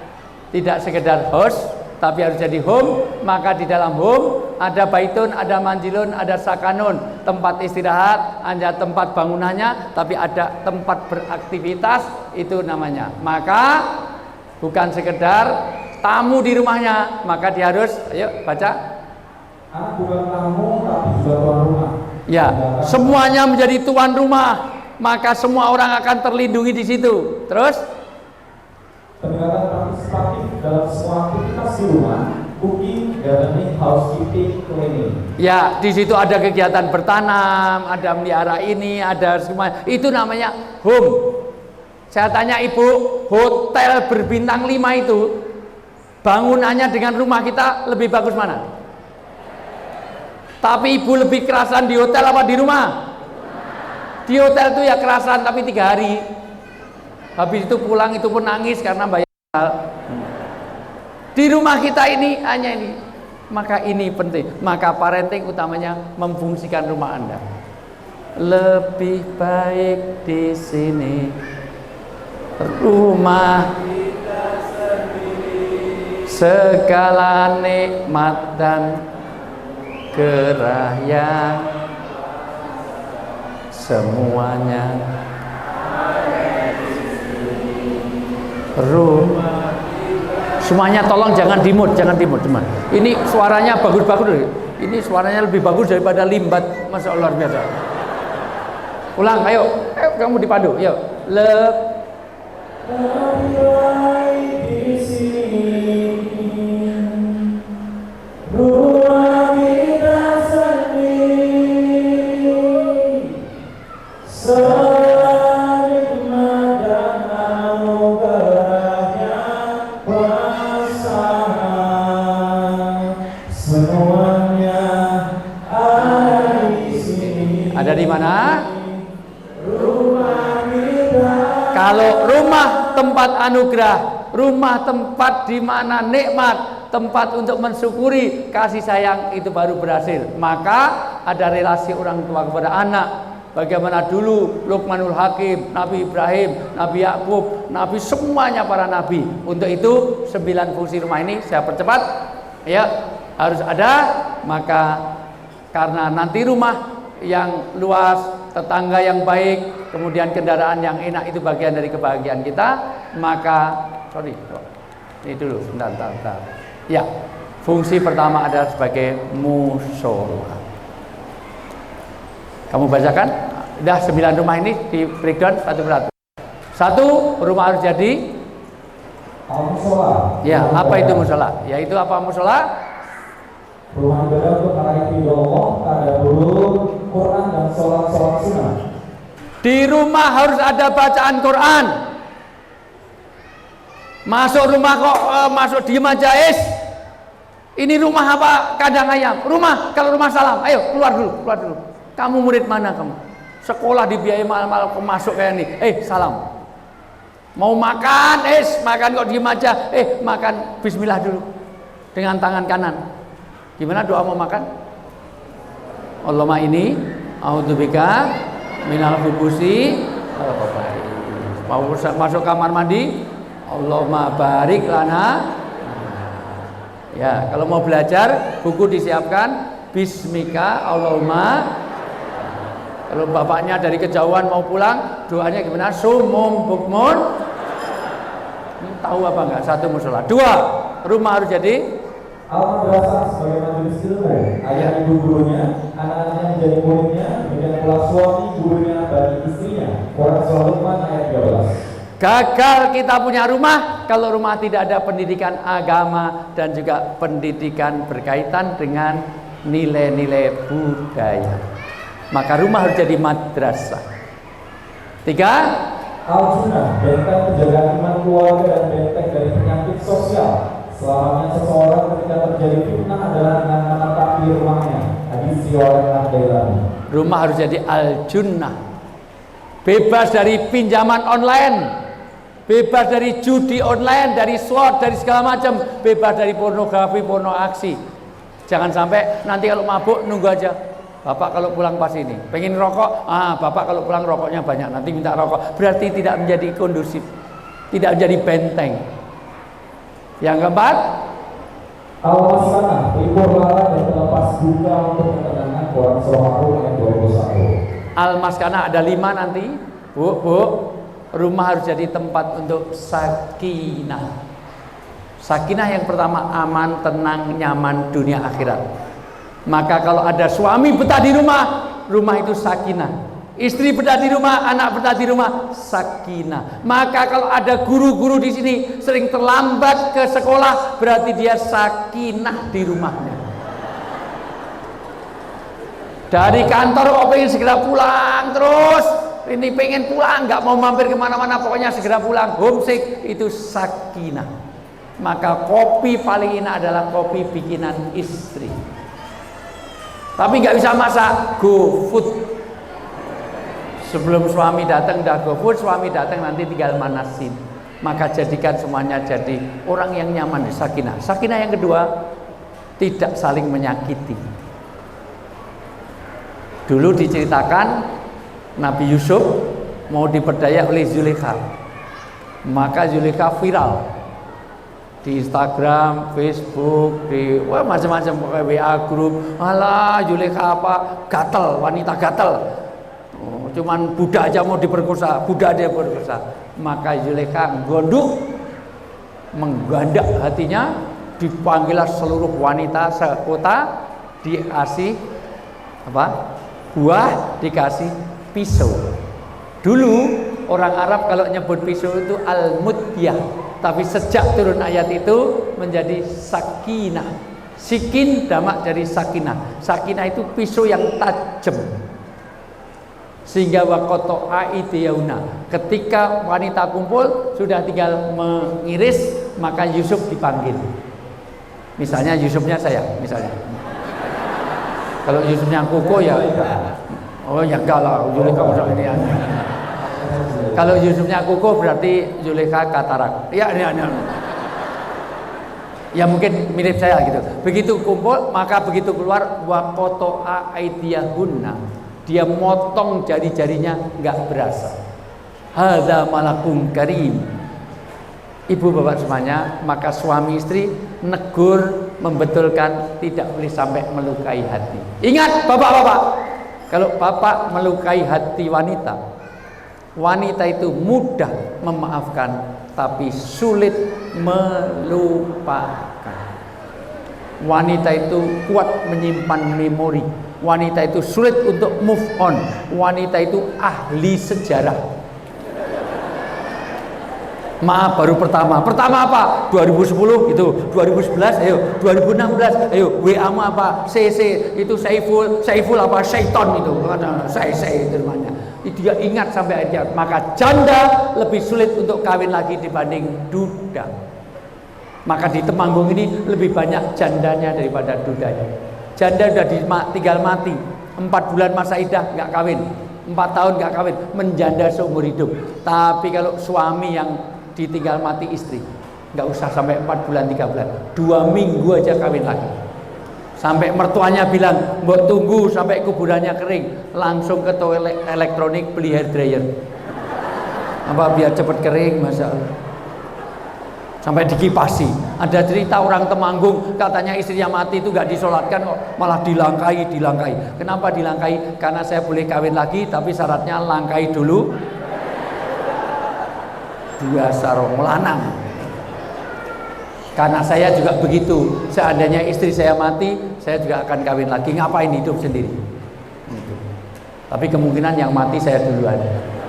tidak sekedar house, tapi harus jadi home. Maka di dalam home ada baitun, ada manjilun, ada sakanun, tempat istirahat, ada tempat bangunannya, tapi ada tempat beraktivitas, itu namanya. Maka bukan sekedar tamu di rumahnya, maka dia harus, ayo baca. Anak bukan tamu tapi juga tuan rumah. Ya, semuanya menjadi tuan rumah, maka semua orang akan terlindungi di situ. Terus Pendekatan partisipatif dalam semua aktivitas di rumah, cooking, gardening, housekeeping, cleaning. ya, di situ ada kegiatan bertanam, ada melihara ini, ada semua. Itu namanya home. Saya tanya ibu, hotel berbintang 5 itu bangunannya dengan rumah kita lebih bagus mana? Tapi ibu lebih kerasan di hotel apa di rumah? Di hotel itu ya kerasan tapi 3 hari. Habis itu pulang itu pun nangis karena bayar mahal. Di rumah kita ini hanya ini. Maka ini penting. Maka parenting utamanya memfungsikan rumah Anda. Lebih baik di sini rumah segala nikmat dan gerahnya semuanya semuanya tolong jangan dimut teman. Ini suaranya bagus-bagus. Ini suaranya lebih bagus daripada limbat, masya Allah biasa. Ulang, ayo kamu dipadu, yuk. Ada di mana? Kalau rumah tempat anugerah, rumah tempat di mana nikmat, tempat untuk mensyukuri kasih sayang itu baru berhasil. Maka ada relasi orang tua kepada anak. Bagaimana dulu Luqmanul Hakim, Nabi Ibrahim, Nabi Yakub, Nabi semuanya para nabi. Untuk itu 9 fungsi rumah ini saya percepat. Ya, harus ada. Maka karena nanti rumah yang luas, tetangga yang baik, kemudian kendaraan yang enak itu bagian dari kebahagiaan kita. Maka ini dulu, bentar. Ya, fungsi pertama adalah sebagai musola. Kamu bacakan, udah 9 rumah ini di breakdown satu persatu. 1, rumah harus jadi musola. Ya, apa itu musola? Yaitu apa musola? Rumah ibadah untuk meraih ridho Allah, tadabbur Quran dan sholat sunnah. Di rumah harus ada bacaan Quran. Masuk rumah kok masuk diem aja, Ini rumah apa? Kandang ayam. Rumah, kalau rumah salam, ayo keluar dulu. Kamu murid mana kamu? Sekolah dibiayai mahal-mahal, masuk kayak ini. Salam. Mau makan, makan kok diem aja. Makan bismillah dulu dengan tangan kanan. Gimana doa mau makan? Allahumma ini a'udzubika minal khubusi wal khaba'ith. Mau masuk kamar mandi, Allahumma barik lana. Ya, kalau mau belajar, buku disiapkan. Bismika Allahumma. Kalau bapaknya dari kejauhan mau pulang, doanya gimana? Sumum bukmun. Ini tahu apa enggak? 1 musola. 2, rumah harus jadi Al-Madrasah sebagai majelis ilmu, ayah ibu gurunya, anak-anaknya menjadi muridnya, demikian pula suami gurunya bagi istrinya. Quran Surah Luqman ayat 13. Gagal kita punya rumah kalau rumah tidak ada pendidikan agama dan juga pendidikan berkaitan dengan nilai-nilai budaya. Maka rumah harus jadi madrasah. 3, Al-Junnah, benteng penjagaan iman keluarga dan benteng dari penyakit sosial. Selamanya seseorang ketika terjadi fitnah adalah dengan menetapi rumahnya. Hadis riwayat Al-Dailami. Rumah harus jadi al-junnah. Bebas dari pinjaman online, bebas dari judi online, dari slot, dari segala macam, bebas dari pornografi, porno aksi. Jangan sampai nanti kalau mabuk nunggu aja. Bapak kalau pulang pas ini pengen rokok, bapak kalau pulang rokoknya banyak, nanti minta rokok. Berarti tidak menjadi kondusif, tidak menjadi benteng. Yang keempat, Al-Maskanah, libur lara dan terlepas buka untuk ketenangan. Quran Surah Ar-Rum ayat 21. Al-Maskanah ada 5 nanti. Bu, rumah harus jadi tempat untuk sakinah. Sakinah yang pertama aman, tenang, nyaman dunia akhirat. Maka kalau ada suami betah di rumah, rumah itu sakinah. Istri betah di rumah, anak betah di rumah, sakinah. Maka kalau ada guru-guru di sini sering terlambat ke sekolah, berarti dia sakinah di rumahnya. Dari kantor kok pengen segera pulang terus, ini pengen pulang, nggak mau mampir kemana-mana, pokoknya segera pulang, homesick, itu sakinah. Maka kopi paling enak adalah kopi bikinan istri. Tapi nggak bisa masak, go food. Sebelum suami datang dah GoFood, suami datang nanti tinggal manasin. Maka jadikan semuanya jadi orang yang nyaman, sakinah. Sakinah yang kedua, tidak saling menyakiti. Dulu diceritakan Nabi Yusuf mau diperdaya oleh Zulaikha. Maka Zulaikha viral di Instagram, Facebook, di macam-macam WA grup. Alah, Zulaikha apa? Gatel, wanita gatel. Cuman budak aja mau diperkosa, budak dia berkosa. Maka Zulaikha gondok, menggandak hatinya, dipanggillah seluruh wanita sekota, dikasih apa? Buah, dikasih pisau. Dulu orang Arab kalau nyebut pisau itu al-mudyah, tapi sejak turun ayat itu menjadi sakinah. Sikin damak dari sakinah. Sakinah itu pisau yang tajam. Sehingga waqata aidiyauna, ketika wanita kumpul sudah tinggal mengiris, maka Yusuf dipanggil. Misalnya Yusufnya saya, misalnya. Kalau Yusufnya Koko ya, oh ya enggak lah, Zulaikha udah ini. Kalau Yusufnya Koko berarti Zulaikha katarak. Ya, ya mungkin mirip saya gitu. Begitu kumpul, maka begitu keluar waqata aidiyahunna, dia motong jari-jarinya nggak berasa. Hadza malakum karim. Ibu bapak semuanya, maka suami istri negur, membetulkan, tidak boleh sampai melukai hati. Ingat bapak-bapak, kalau bapak melukai hati wanita, wanita itu mudah memaafkan tapi sulit melupakan. Wanita itu kuat menyimpan memori. Wanita itu sulit untuk move on. Wanita itu ahli sejarah. Maaf, baru pertama apa? 2010 itu, 2011 ayo, 2016 ayo, WA mu apa? CC itu Saiful apa? Syaiton itu, saya itu namanya. Dia ingat sampai akhirnya. Maka janda lebih sulit untuk kawin lagi dibanding duda. Maka di Temanggung ini lebih banyak jandanya daripada dudanya. Janda udah tinggal mati, 4 bulan masa idah nggak kawin, 4 tahun nggak kawin, menjanda seumur hidup. Tapi kalau suami yang ditinggal mati istri, nggak usah sampai 4 bulan 3 bulan, 2 minggu aja kawin lagi. Sampai mertuanya bilang, mbok tunggu sampai kuburannya kering, langsung ke toilet elektronik beli hair dryer. Apa biar cepet kering, masya Allah. Sampai dikipasi. Ada cerita orang Temanggung, katanya istrinya mati itu gak disolatkan kok, malah dilangkai. Kenapa dilangkai? Karena saya boleh kawin lagi, tapi syaratnya langkai dulu 2 sarung lanang. Karena saya juga begitu. Seandainya istri saya mati, saya juga akan kawin lagi. Ngapain hidup sendiri? Gitu. Tapi kemungkinan yang mati saya duluan.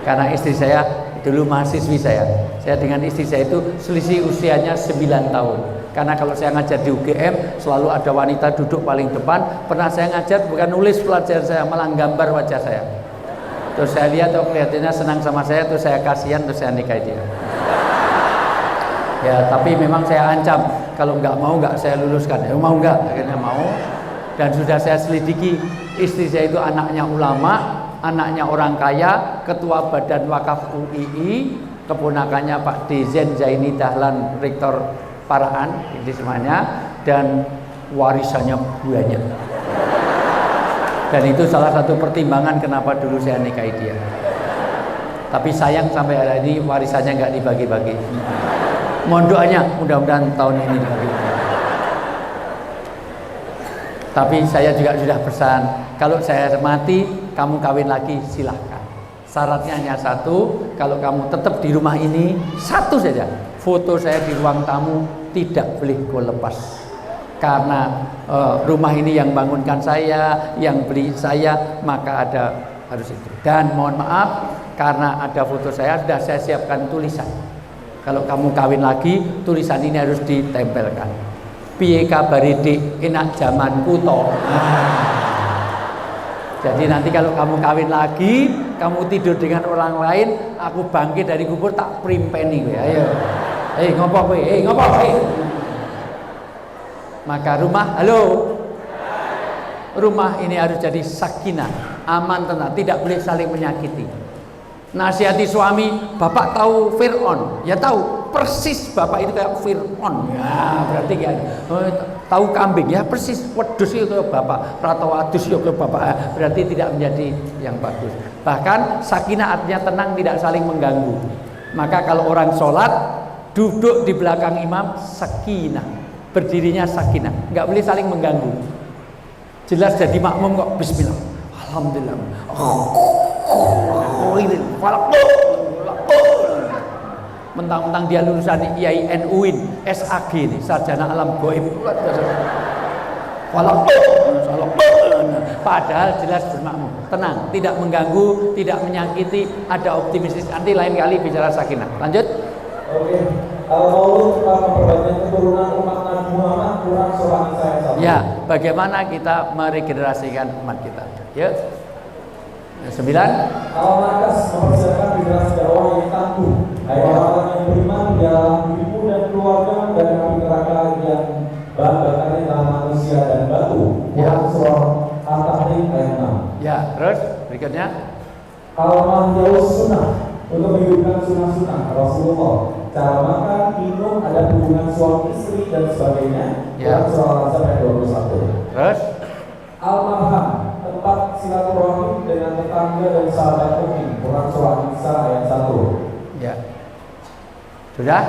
Karena istri saya dulu mahasiswi saya dengan istri saya itu selisih usianya 9 tahun. Karena kalau saya ngajar di UGM selalu ada wanita duduk paling depan. Pernah saya ngajar bukan nulis pelajaran saya, malah gambar wajah saya. Terus saya lihat, kelihatannya senang sama saya, terus saya kasihan, terus saya nikahi dia. Ya, tapi memang saya ancam kalau nggak mau nggak saya luluskan. Ya, mau nggak? Akhirnya mau. Dan sudah saya selidiki, istri saya itu anaknya ulama, anaknya orang kaya, ketua Badan Wakaf UII, keponakannya Pak Dezen Zaini Dahlan, Rektor Paraan di semuanya, dan warisannya banyak. Dan itu salah satu pertimbangan kenapa dulu saya nikahi dia. Tapi sayang sampai hari ini warisannya nggak dibagi-bagi. Mohon doanya, mudah-mudahan tahun ini dibagi-bagi. Tapi saya juga sudah pesan, kalau saya mati, kamu kawin lagi silahkan. Syaratnya hanya satu, kalau kamu tetap di rumah ini, satu saja, foto saya di ruang tamu tidak boleh kau lepas. Karena rumah ini yang bangunkan saya, yang beli saya, maka ada harus itu. Dan mohon maaf, karena ada foto saya, sudah saya siapkan tulisan. Kalau kamu kawin lagi, tulisan ini harus ditempelkan. Piye kabare dik, enak jamanku toh. Jadi nanti kalau kamu kawin lagi, kamu tidur dengan orang lain, aku bangkit dari kubur tak primpeni kowe. Ayo. Ngopo kowe? Ngopo kowe? Maka rumah, halo. Rumah ini harus jadi sakinah, aman, tenang, tidak boleh saling menyakiti. Nasihati suami, bapak tahu Fir'aun? Ya tahu, persis bapak itu kayak Fir'aun. Ya berarti kayak tahu kambing, ya persis wedus itu kayak bapak, atau adus itu kayak bapak. Berarti tidak menjadi yang bagus. Bahkan sakinah artinya tenang, tidak saling mengganggu. Maka kalau orang sholat duduk di belakang imam sakinah, berdirinya sakinah, nggak boleh saling mengganggu. Jelas jadi makmum kok bismillah, alhamdulillah. Oh ini mentang-mentang dia lulusan IAIN UIN SAG ini, sarjana alam goib. Padahal jelas bermakmum, tenang, tidak mengganggu, tidak menyakiti, ada optimistis. Nanti lain kali bicara sakinah. Lanjut. Oke, Al-Maulud telah memperbanyak keturunan umat Nabi Muhammad kurang surah Nisa ayat 1. Ya, bagaimana kita meregenerasikan umat kita? Ya. 9. Al-Markas mempersiapkan generasi dakwah yang tangguh. Hai orang-orang yang beriman, biarlah dirimu dan keluarga dari api neraka yang bahan bakarnya adalah manusia dan batu. Ya. Surah Al-Tahrim ayat 6. Ya, terus berikutnya. Al-Mahdiyus Sunnah untuk menghidupkan sunnah-sunnah Rasulullah. Cara makan, minum, ada hubungan suami istri dan sebagainya. Ya. Surah Al-Ahzab ayat 21. Terus Al-Marham, tempat silaturahim dengan tetangga dan sahabat mukmin. Quran surah Nisa ayat 1. ya. Sudah?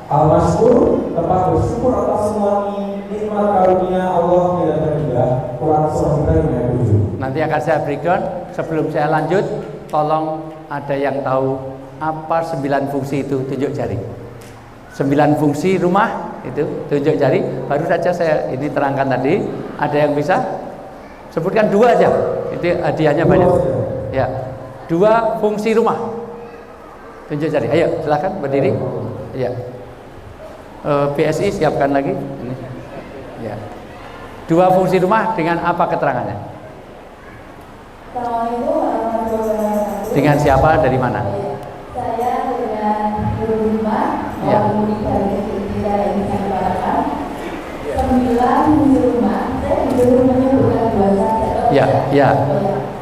Al-Mashkur, tempat bersyukur atas semua nikmat karunia Allah tidak terhingga. Quran surah Ibrahim ayat 7. Nanti akan saya berikan. Sebelum saya lanjut, tolong ada yang tahu apa 9 fungsi itu, tunjuk jari. 9 fungsi rumah itu, tunjuk jari. Baru saja saya ini terangkan tadi. Ada yang bisa? Sebutkan 2 aja. Itu hadiahnya banyak. Ya. 2 fungsi rumah. Tunjuk jari. Ayo, silakan berdiri. Ya. PSI siapkan lagi. Ini. Ya. 2 fungsi rumah dengan apa keterangannya? Assalamualaikum warahmatullahi wabarakatuh. Dengan siapa, dari mana? Saya dengan guru rumah, Ya. Muhammad dari Indonesia yang bisa dibarakan. 9 fungsi rumah, saya disuruh menyebutkan 2 saja. Ya, ya.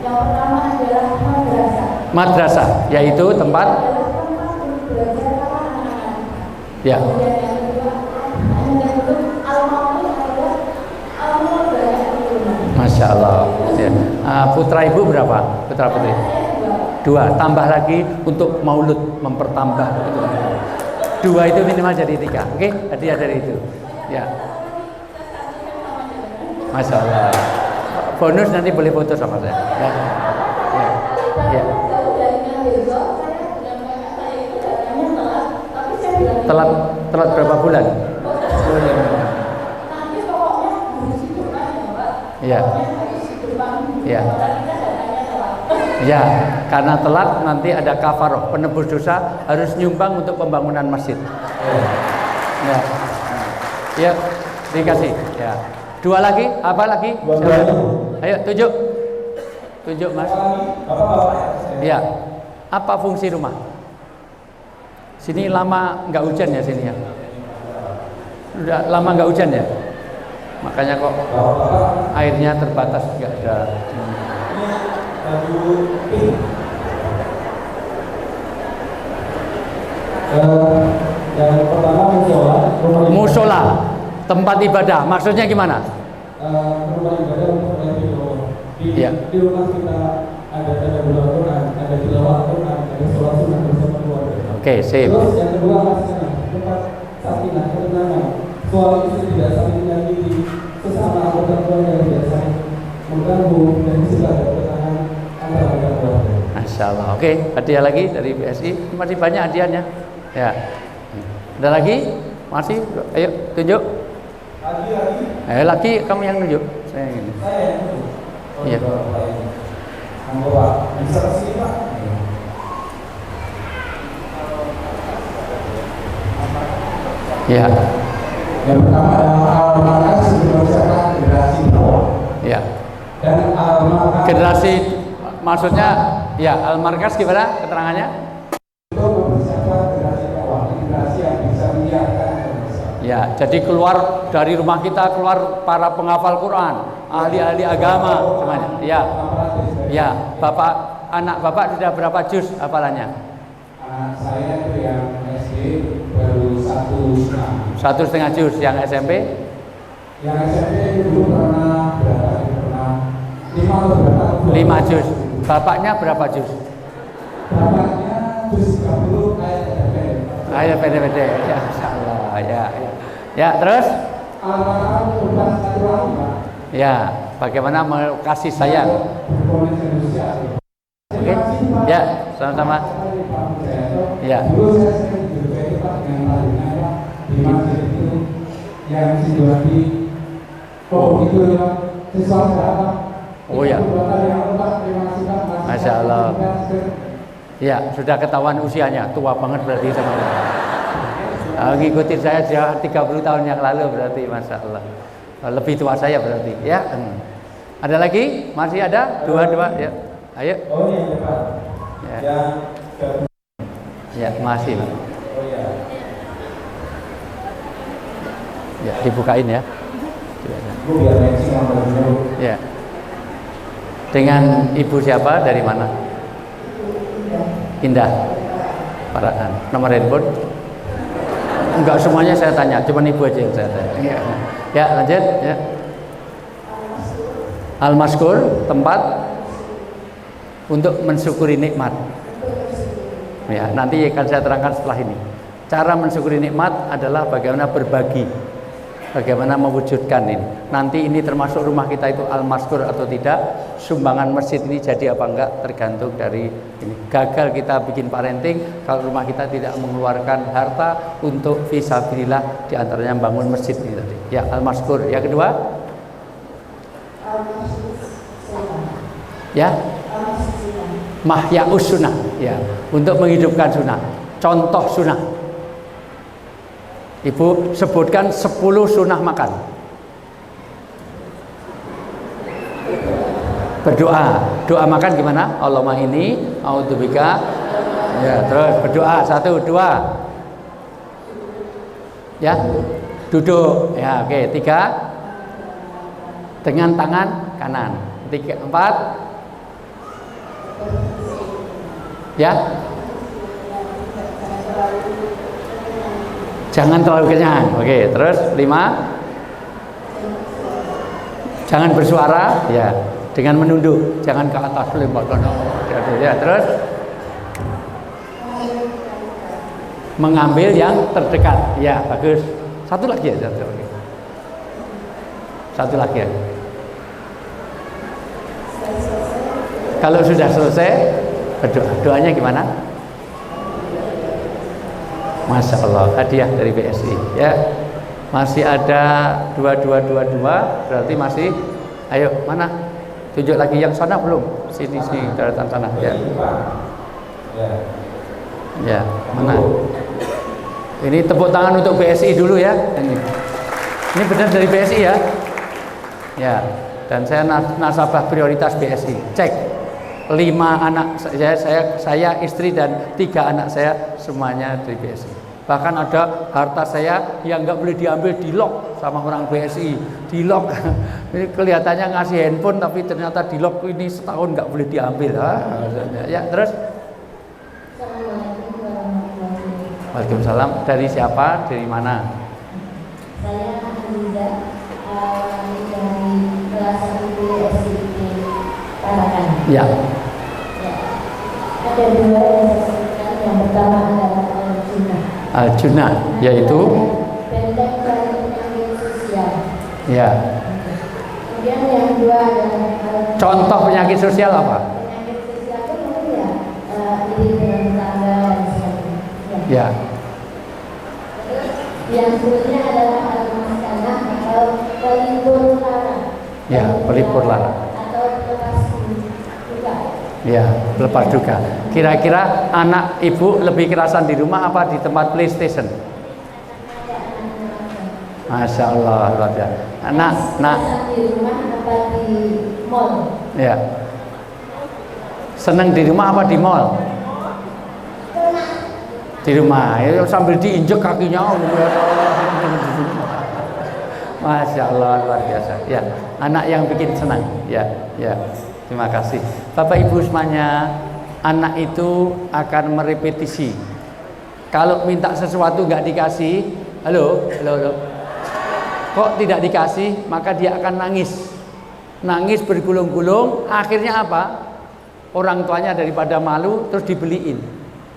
Yang pertama adalah madrasah. Madrasah, yaitu tempat. Adalah tempat untuk belajar anak-anak. Ya. Kemudian yang kedua, al-maulid adalah al-maulid banyak di rumah. Masya Allah. Ya. Putra ibu berapa? Putra putri? 2. Tambah lagi untuk maulud, mempertambah. 2 itu minimal jadi 3. Oke, hadiah dari itu. Ya. Masya Allah. Bonus nanti boleh foto sama saya. Ya. Ya. Ya. Telat berapa bulan? Ya. Ya. Ya, karena telat nanti ada kafaroh, penebus dosa, harus nyumbang untuk pembangunan masjid. Ya. Ya, dikasih. Ya. 2 lagi, apa lagi? Ayo tunjuk. Tunjuk, Mas. Ya. Apa fungsi rumah? Sini lama nggak hujan ya sini ya? Udah lama nggak hujan ya? Makanya kok airnya terbatas, nggak ada. Yang pertama Musola, tempat ibadah. Maksudnya gimana? Rumah ibadah untuk Ya. di rumah kita ada bulan Quran, ada tilawah Quran, ada sholat sunnah bersama keluarga. Oke, sip. Terus yang kedua maksudnya tempat sakinah, ketenangan. Suami istri tidak saling menyakiti, sesama anggota keluarga tidak saling mengganggu, dan juga ada ketenangan antara anggota keluarga. Masya Allah. Oke, hadiah lagi dari BSI. Masih banyak hadiahnya. Ya. Ada lagi? Masih? Ayo tunjuk. Lagi. Lagi kamu yang tunjuk. Saya yang ini. Saya yang itu. Iya. Pak, bisa kesini Pak? Ya. Yang pertama adalah Al-Markas mempersiapkan generasi bawah. Ya. Dan Al-Markas Generasi maksudnya ya Al-Markas gimana keterangannya? itu mempersiapkan generasi bawah, generasi yang bisa menyiapkan Indonesia. Ya, jadi keluar dari rumah kita keluar para penghafal Quran, ahli-ahli agama semuanya. Ya. Ya, Bapak anak Bapak sudah berapa juz hafalannya? Anak saya itu yang SD baru 1,5. 1,5 juz. Yang SMP? Yang SMP dulu pernah berapa? Pernah 5 atau berapa? 5 juz. Bapaknya berapa juz? Bapaknya juz 30 Ayat pendek-pendek. Ya, insyaallah. Ya, ya. Ya, terus? Al-Baqarah berbahasa satu lagi, Pak. Ya, bagaimana kasih sayang? Oke, ya, sama-sama. Ya, Dulu saya sering juga itu Pak dengan tarinya Pak di masjid itu yang situasi. Oh itu ya, siswa berapa? oh ya, Terima kasih Pak. Masya Allah. Ya, sudah ketahuan usianya, tua banget berarti sama ngikutin saya sudah 30 tahun yang lalu berarti, Masya Allah. Lebih tua saya berarti, ya. Ada lagi? Masih ada? Dua, ya. Ayo. Oh yang depan. Ya, Yang ya masih. Pak. oh ya. Ya, dibukain ya. Bu biar matching sama dulu. Ya. Dengan ibu siapa? Dari mana? Indah. Parahan. Nomor handphone? Enggak semuanya saya tanya, cuma ibu aja yang saya tanya. Ya, ya lanjut. Ya. Al-Maskur, tempat untuk mensyukuri nikmat. Ya, nanti akan saya terangkan setelah ini. Cara mensyukuri nikmat adalah bagaimana berbagi, bagaimana mewujudkan ini. Nanti ini termasuk rumah kita itu al-maskur atau tidak, sumbangan masjid ini jadi apa enggak tergantung dari ini. Gagal kita bikin parenting kalau rumah kita tidak mengeluarkan harta untuk fisabilillah, di antaranya bangun masjid ini tadi. Ya, al-maskur. Yang kedua? Ya. Mahya'us sunnah, ya, untuk menghidupkan sunnah. Contoh sunnah. Ibu sebutkan 10 sunnah makan. Berdoa. Doa makan gimana? Allahumma inni a'udzubika. Ya, terus berdoa 1, 2. Ya. Duduk. Ya, oke, 3. Dengan tangan kanan. 3, 4. Ya. Jangan terlalu kenyang. Oke, terus 5. Jangan bersuara, ya, dengan menunduk, jangan ke atas lembut. Ya, terus mengambil yang terdekat. Ya, bagus. Satu lagi ya, satu lagi. Satu lagi ya. Kalau sudah selesai berdoa, doanya gimana? Masya Allah, hadiah dari BSI. Ya, masih ada 2222, berarti masih. Ayo, mana? Tunjuk lagi yang sana belum? Sini, daratan sana. Ya. Ya, mana? Ini tepuk tangan untuk BSI dulu ya. Ini benar dari BSI ya. Ya, dan saya nasabah prioritas BSI. Cek. 5 anak saya istri dan 3 anak saya semuanya dari BSI. Bahkan ada harta saya yang nggak boleh diambil, di lock sama orang BSI, di lock. Ini kelihatannya ngasih handphone tapi ternyata di lock, ini setahun nggak boleh diambil. Ya, terus Waalaikumsalam. Dari siapa? Dari mana? Saya Hamiza, dari kelas 1 BSI Tarakan. Ya. Ada 2 yang saya sebutkan. Yang pertama adalah Al-Junnah. Al-Junnah, yaitu Benteng dari penyakit sosial. ya. Kemudian yang kedua adalah Contoh penyakit sosial apa? penyakit sosial itu mungkin ya iri dengan tetangga dan sebagainya. Ya. Terus yang berikutnya adalah al-maskanah atau pelipur lara. Ya, pelipur lara. Atau pelepas duka. Ya, lepas duka. Kira-kira anak ibu lebih kerasan di rumah apa di tempat PlayStation? Masya Allah, luar biasa. Anak, di rumah apa di mall? ya. Seneng di rumah apa di mall? Di rumah. Ya, sambil diinjek kakinya. Masya Allah, luar biasa. Ya, anak yang bikin senang. Ya, ya. Terima kasih. Bapak Ibu semuanya, anak itu akan merepetisi. Kalau minta sesuatu nggak dikasih, halo, kok tidak dikasih, maka dia akan nangis. Nangis bergulung-gulung, akhirnya apa? Orang tuanya daripada malu terus dibeliin.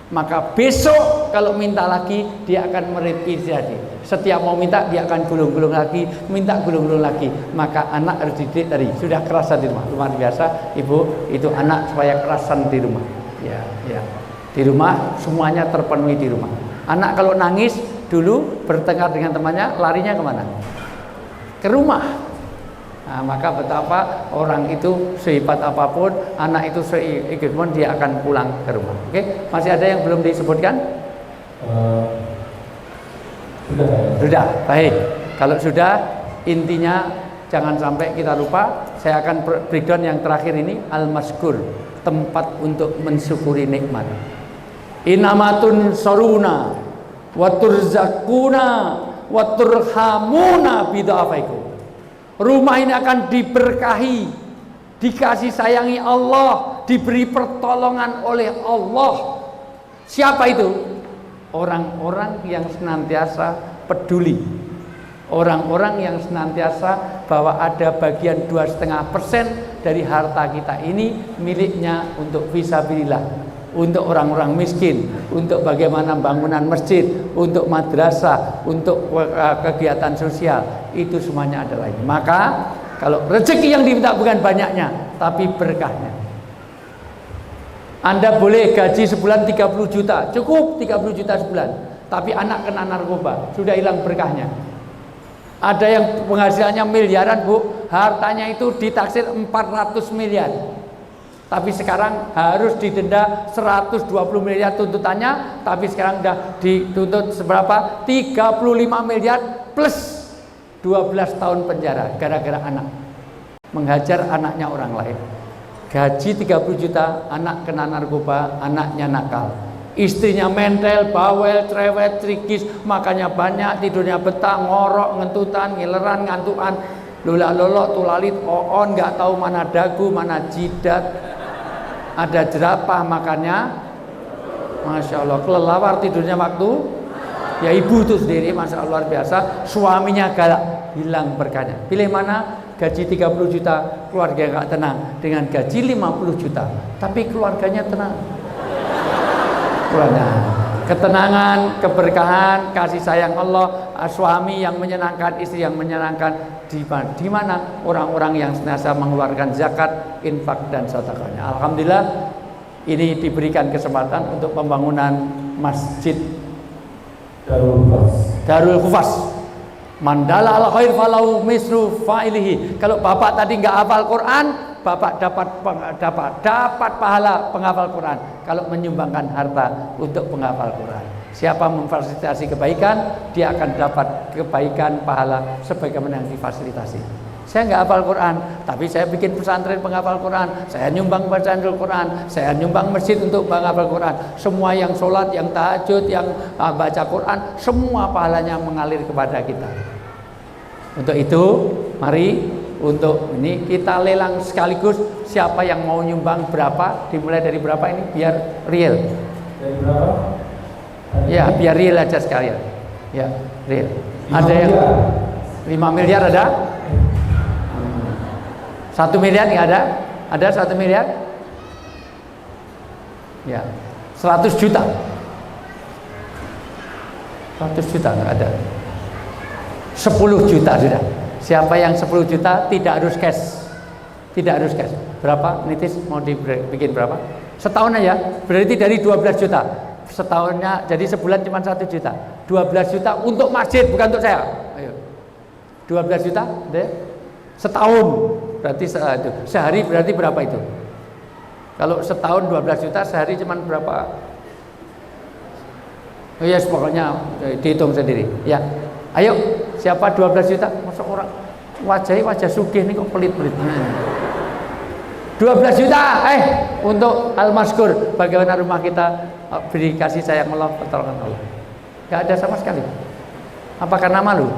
Maka besok kalau minta lagi dia akan merepetisi. Setiap mau minta dia akan gulung-gulung lagi, minta gulung-gulung lagi. Maka anak harus dididik tadi, sudah kerasan di rumah. Luar biasa, Ibu, itu anak supaya kerasan di rumah. Ya. Di rumah semuanya terpenuhi di rumah. Anak kalau nangis dulu bertengkar dengan temannya, larinya kemana? Ke rumah. Nah, maka betapa orang itu sehebat apapun, anak itu seikut pun dia akan pulang ke rumah. Oke, masih ada yang belum disebutkan? Sudah, baik. Kalau sudah, intinya jangan sampai kita lupa. Saya akan breakdown yang terakhir ini, al-maskur, tempat untuk mensyukuri nikmat. Inamatun soruna, waturzakuna, waturhamuna bid'afaikum. Rumah ini akan diberkahi, dikasih sayangi Allah, diberi pertolongan oleh Allah. Siapa itu? Orang-orang yang senantiasa peduli, orang-orang yang senantiasa bahwa ada bagian 2,5% dari harta kita ini miliknya untuk fisabilillah, untuk orang-orang miskin, untuk bagaimana bangunan masjid, untuk madrasah, untuk kegiatan sosial, itu semuanya adalah ini. Maka kalau rezeki yang diminta bukan banyaknya, tapi berkahnya. Anda boleh gaji sebulan 30 juta, cukup 30 juta sebulan, tapi anak kena narkoba, sudah hilang berkahnya. Ada yang penghasilannya miliaran, Bu, hartanya itu ditaksir 400 miliar. Tapi sekarang harus didenda 120 miliar tuntutannya, tapi sekarang sudah dituntut seberapa? 35 miliar plus 12 tahun penjara gara-gara anak menghajar anaknya orang lain. Gaji 30 juta, anak kena narkoba, anaknya nakal. Istrinya mentel, bawel, cerewet, trikis, makannya banyak, tidurnya betah, ngorok, ngentutan, ngileran, ngantukan, lolak-lolok, tulalit, oon, nggak tahu mana dagu, mana jidat. Ada jerapah makannya, Masya Allah, kelelawar tidurnya waktu, ya ibu itu sendiri, Masya Allah, luar biasa. Suaminya galak, hilang berkahnya. Pilih mana? Gaji 30 juta, keluarga nggak tenang. Dengan gaji 50 juta, tapi keluarganya tenang. Keluarga, ketenangan, keberkahan, kasih sayang Allah, suami yang menyenangkan, istri yang menyenangkan. Di mana orang-orang yang senantiasa mengeluarkan zakat, infak dan sedekahnya. Alhamdulillah, ini diberikan kesempatan untuk pembangunan masjid Darul Hufaz. Mandala al khair falau misru fa'ilihi. Kalau bapak tadi nggak hafal Quran, bapak dapat pahala penghafal Quran kalau menyumbangkan harta untuk penghafal Quran. Siapa memfasilitasi kebaikan, dia akan dapat kebaikan pahala sebagaimana yang difasilitasi. Saya nggak hafal Quran, tapi saya bikin pesantren penghafal Quran, saya nyumbang pesantren Quran, saya nyumbang masjid untuk penghafal Quran. Semua yang sholat, yang tahajud, yang baca Quran, semua pahalanya mengalir kepada kita. Untuk itu, mari untuk ini kita lelang sekaligus. Siapa yang mau nyumbang berapa, dimulai dari berapa ini biar real. Dari berapa? Ya, biar real aja sekalian. Ya, real. Ada yang 5 miliar ada? 1 miliar nggak ada? Ada 1 miliar? Ya, 100 juta. 100 juta nggak ada. 10 juta sudah. Siapa yang 10 juta tidak harus cash. Tidak harus cash. Berapa? Nitis mau dibikin berapa? Setahun aja. Berarti dari 12 juta. Setahunnya jadi sebulan cuma 1 juta. 12 juta untuk masjid, bukan untuk saya. Ayo. 12 juta deh. Setahun. Berarti sehari berarti berapa itu? Kalau setahun 12 juta, sehari cuma berapa? Oh ya, yes, pokoknya dihitung sendiri. Ya. Ayo, siapa 12 juta? Masa orang wajahnya wajah sugih ini kok pelit-pelit. 12 juta, untuk Al-Maskur, bagaimana rumah kita beri kasih sayang Allah, pertolongan Allah. Gak ada sama sekali. Apa karena malu?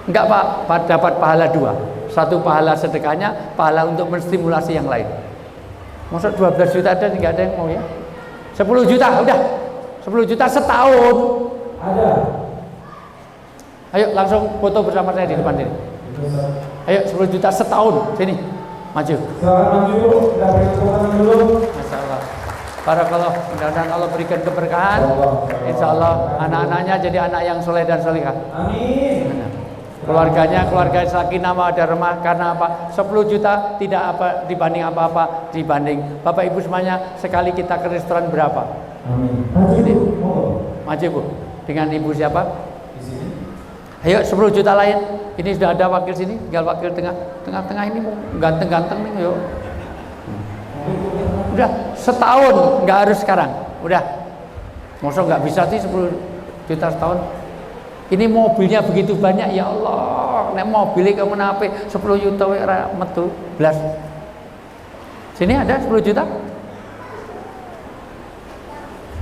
Enggak Pak, dapat pahala 2. Satu pahala sedekahnya, pahala untuk menstimulasi yang lain. Masuk 12 juta ada, nggak ada yang mau ya? 10 juta, udah. 10 juta setahun. Ada. Ayo langsung foto bersama saya di depan sini. Ayo 10 juta setahun, sini. Maju. Silakan maju, kita beri tepuk tangan dulu. Masya Allah. Barakallah, mudah-mudahan Allah berikan keberkahan. Insya Allah anak-anaknya jadi anak yang soleh dan solihah. Amin. Keluarganya keluarga sakinah mawaddah rahmah. Karena apa? 10 juta tidak apa dibanding apa-apa dibanding Bapak Ibu semuanya sekali kita ke restoran berapa? Amin. Maju Bu. Maju Bu. Dengan Ibu siapa? Ayo 10 juta lain. Ini sudah ada wakil sini, tinggal wakil tengah ini mau ganteng-ganteng nih, yuk. Udah setahun, nggak harus sekarang. Udah. Masa nggak bisa sih 10 juta setahun? Ini mobilnya begitu banyak, ya Allah. Nek mobilnya kamu nape 10 juta metu belas. Sini ada 10 juta.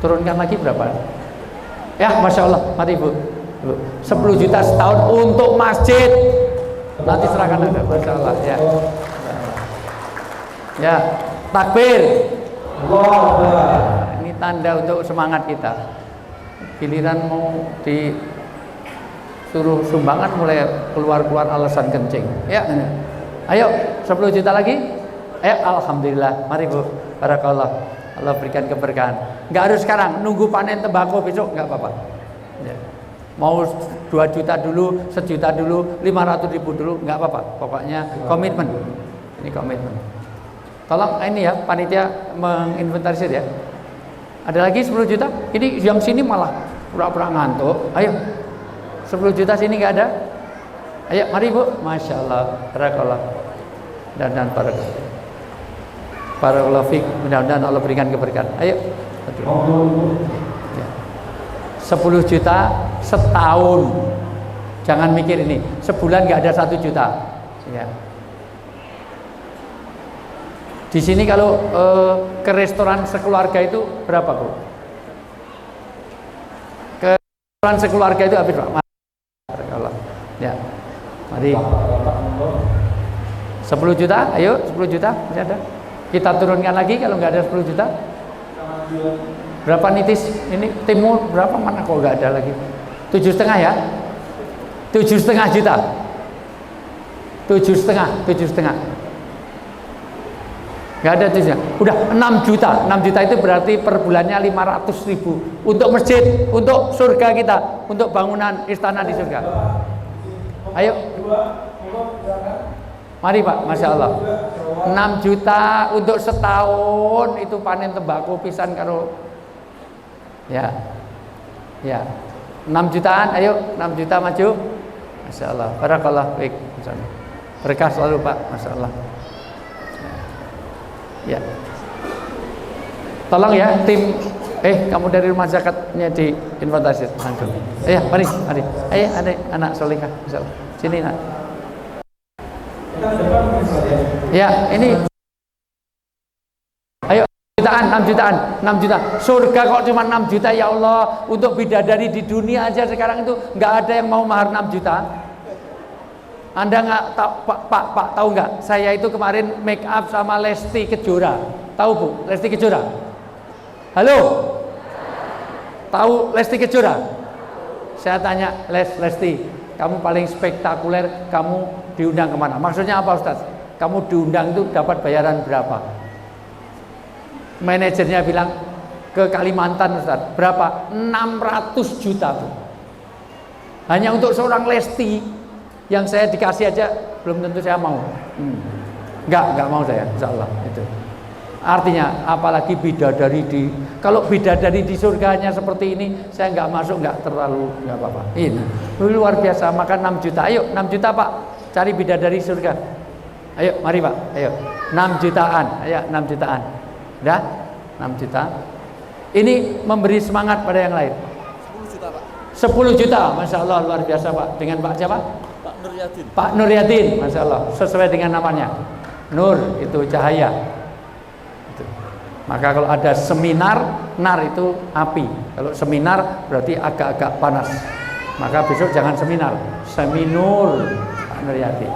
Turunkan lagi berapa? Ya, Masya Allah, mari Bu. 10 juta setahun untuk masjid. Nanti serahkan ada, Masya Allah ya. Ya, takbir. Ini tanda untuk semangat kita. Giliran mau disuruh sumbangan mulai keluar-keluar alasan kencing. Ya, ayo 10 juta lagi. Alhamdulillah. Mari Bu, barakallah. Allah berikan keberkahan. Nggak harus sekarang, nunggu panen tembakau besok nggak apa-apa. Ya. Mau 2 juta dulu, 1 juta dulu, 500.000 dulu, nggak apa-apa. Pokoknya komitmen. Ini komitmen. Tolong ini ya, panitia menginventarisir ya. Ada lagi 10 juta? Ini yang sini malah pura-pura ngantuk. Ayo, 10 juta sini nggak ada? Ayo, mari Bu. Masya Allah, barakallah. Dan barakallah. Barakallahu fiik. Mudah-mudahan Allah berikan keberkahan. Ayo. Ya. 10 juta setahun. Jangan mikir ini sebulan nggak ada 1 juta. Ya. Di sini kalau ke restoran sekeluarga itu berapa Bu? Ke restoran sekeluarga itu habis berapa? Ya. Mari. 10 juta, ayo 10 juta masih ada. Kita turunkan lagi kalau nggak ada 10 juta. Berapa nitis? Ini timur berapa, mana kok nggak ada lagi? 7,5 ya? 7,5 juta. 7,5. Nggak ada 7. Udah 6 juta. 6 juta itu berarti per bulannya 500.000 untuk masjid, untuk surga kita, untuk bangunan istana di surga. Ayo. Mari Pak, Masya Allah. 6 juta untuk setahun itu panen tembakau pisan karo. Ya. 6 jutaan, ayo 6 juta maju. Masya Allah, barakallah baik. Berkah selalu Pak, Masya Allah. Ya. Tolong ya tim kamu dari rumah zakatnya di inventarisir langsung. Mari. Ada anak solihah, Masya Allah. Sini nak. Ya, ini. Ayo 6 juta. Surga kok cuma 6 juta ya Allah. Untuk bidadari di dunia aja sekarang itu nggak ada yang mau mahar 6 juta. Anda nggak tahu Pak tahu nggak? Saya itu kemarin make up sama Lesti Kejora. Tahu Bu, Lesti Kejora? Halo? Tahu Lesti Kejora? Saya tanya Lesti, kamu paling spektakuler, kamu diundang kemana? Maksudnya apa Ustaz? Kamu diundang itu dapat bayaran berapa? Manajernya bilang ke Kalimantan Ustaz. Berapa? 600 juta Bu. Hanya untuk seorang Lesti yang saya dikasih aja belum tentu saya mau. Enggak mau saya, insya Allah itu. Artinya apalagi bidadari kalau bidadari di surganya seperti ini, saya nggak masuk, nggak apa-apa. Ini luar biasa. Maka 6 juta. Ayo 6 juta Pak, cari bidadari surga. Ayo mari Pak, ayo 6 jutaan. Ayo 6 jutaan. Udah 6 juta. Ini memberi semangat pada yang lain. 10 juta Pak. 10 juta, Masya Allah luar biasa Pak. Dengan Pak siapa? Pak Nur Yadin, Masya Allah, sesuai dengan namanya. Nur itu cahaya. Maka kalau ada seminar, nar itu api. Kalau seminar berarti agak-agak panas. Maka besok jangan seminar, seminur Pak Nur Yadin.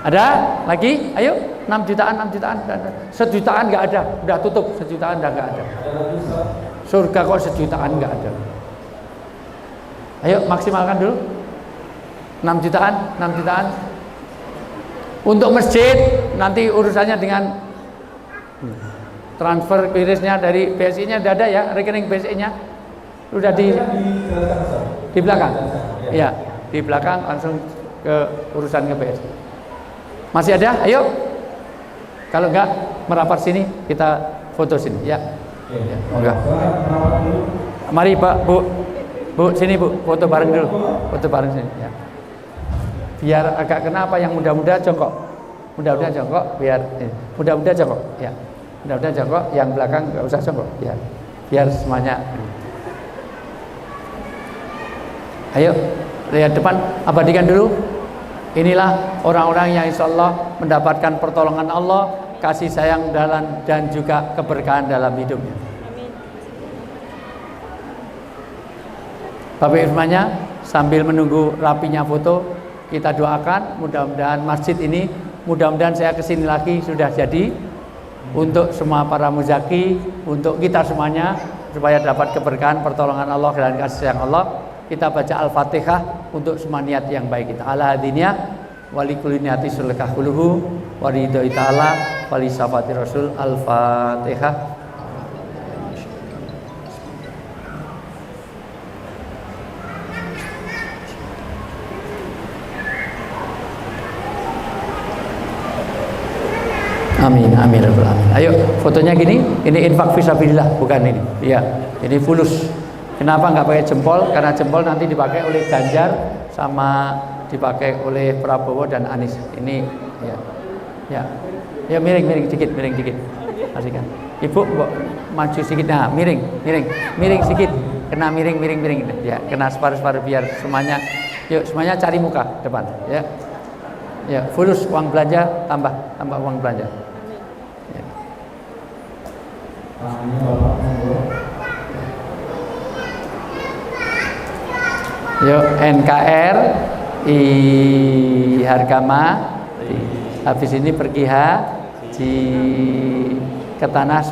Ada lagi? Ayo. 6 jutaan, 6 jutaan, 1 jutaan nggak ada, udah tutup, 1 jutaan udah nggak ada. Surga kok 1 jutaan nggak ada. Ayo maksimalkan dulu. 6 jutaan, 6 jutaan. Untuk masjid nanti urusannya dengan transfer kirisnya dari BSI-nya udah ada ya, rekening BSI-nya udah di belakang. Iya, di belakang langsung ke urusan ke BSI. Masih ada? Ayo. Kalau enggak merapat sini kita foto sini ya. Ya, enggak. Mari Pak, Bu. Bu sini Bu, foto bareng dulu. Foto bareng sini ya. Biar agak kenapa yang muda-muda jongkok. Muda-muda jongkok biar muda-muda jongkok ya. Muda-muda jongkok, yang belakang enggak usah jongkok ya. Biar semuanya. Ayo, lihat depan, abadikan dulu. Inilah orang-orang yang insya Allah mendapatkan pertolongan Allah, kasih sayang dan juga keberkahan dalam hidupnya. Bapak Irmanya, sambil menunggu rapinya foto, kita doakan mudah-mudahan masjid ini, mudah-mudahan saya kesini lagi sudah jadi untuk semua para muzaki, untuk kita semuanya supaya dapat keberkahan, pertolongan Allah dan kasih sayang Allah. Kita baca Al-Fatihah untuk semua niat yang baik kita. Ala hadiniya wali kulli niati sulkah kuluhu wa ridhoi ta'ala wali safati rasul. Al-Fatihah. Amin, amin, amin. Ayo, fotonya gini, ini infak fisabilillah, bukan ini. Iya, ini fulus. Kenapa nggak pakai jempol? Karena jempol nanti dipakai oleh Ganjar sama dipakai oleh Prabowo dan Anies. Ini ya, ya, ya miring sedikit, kasihkan. Ibu maju sedikit, nah miring sedikit, kena miring, ya, kena separuh biar semuanya. Yuk semuanya cari muka depan, ya, ya, fulus uang belanja, tambah uang belanja. Ya. Yuk NKR I Hargama habis ini pergi haji ke Tanah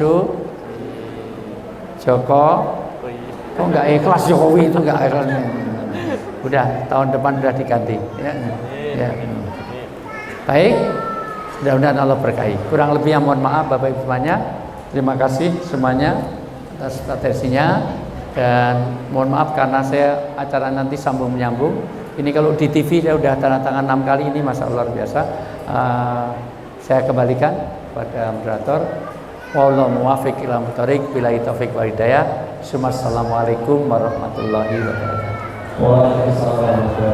Joko. Kok nggak ikhlas Jokowi itu nggak ikhlas. Udah tahun depan udah diganti ya. Ya. Baik, mudah-mudahan Allah berkahi. Kurang lebihnya mohon maaf Bapak Ibu semuanya. Terima kasih semuanya atas atensinya. Dan mohon maaf karena saya acara nanti sambung menyambung. Ini kalau di TV saya udah tanda tangan 6 kali, ini masa luar biasa. Saya kembalikan pada moderator. Wallahu muwaffiq ila muthariq billahi taufiq wal hidayah. Assalamualaikum warahmatullahi wabarakatuh. Waalaikumsalam.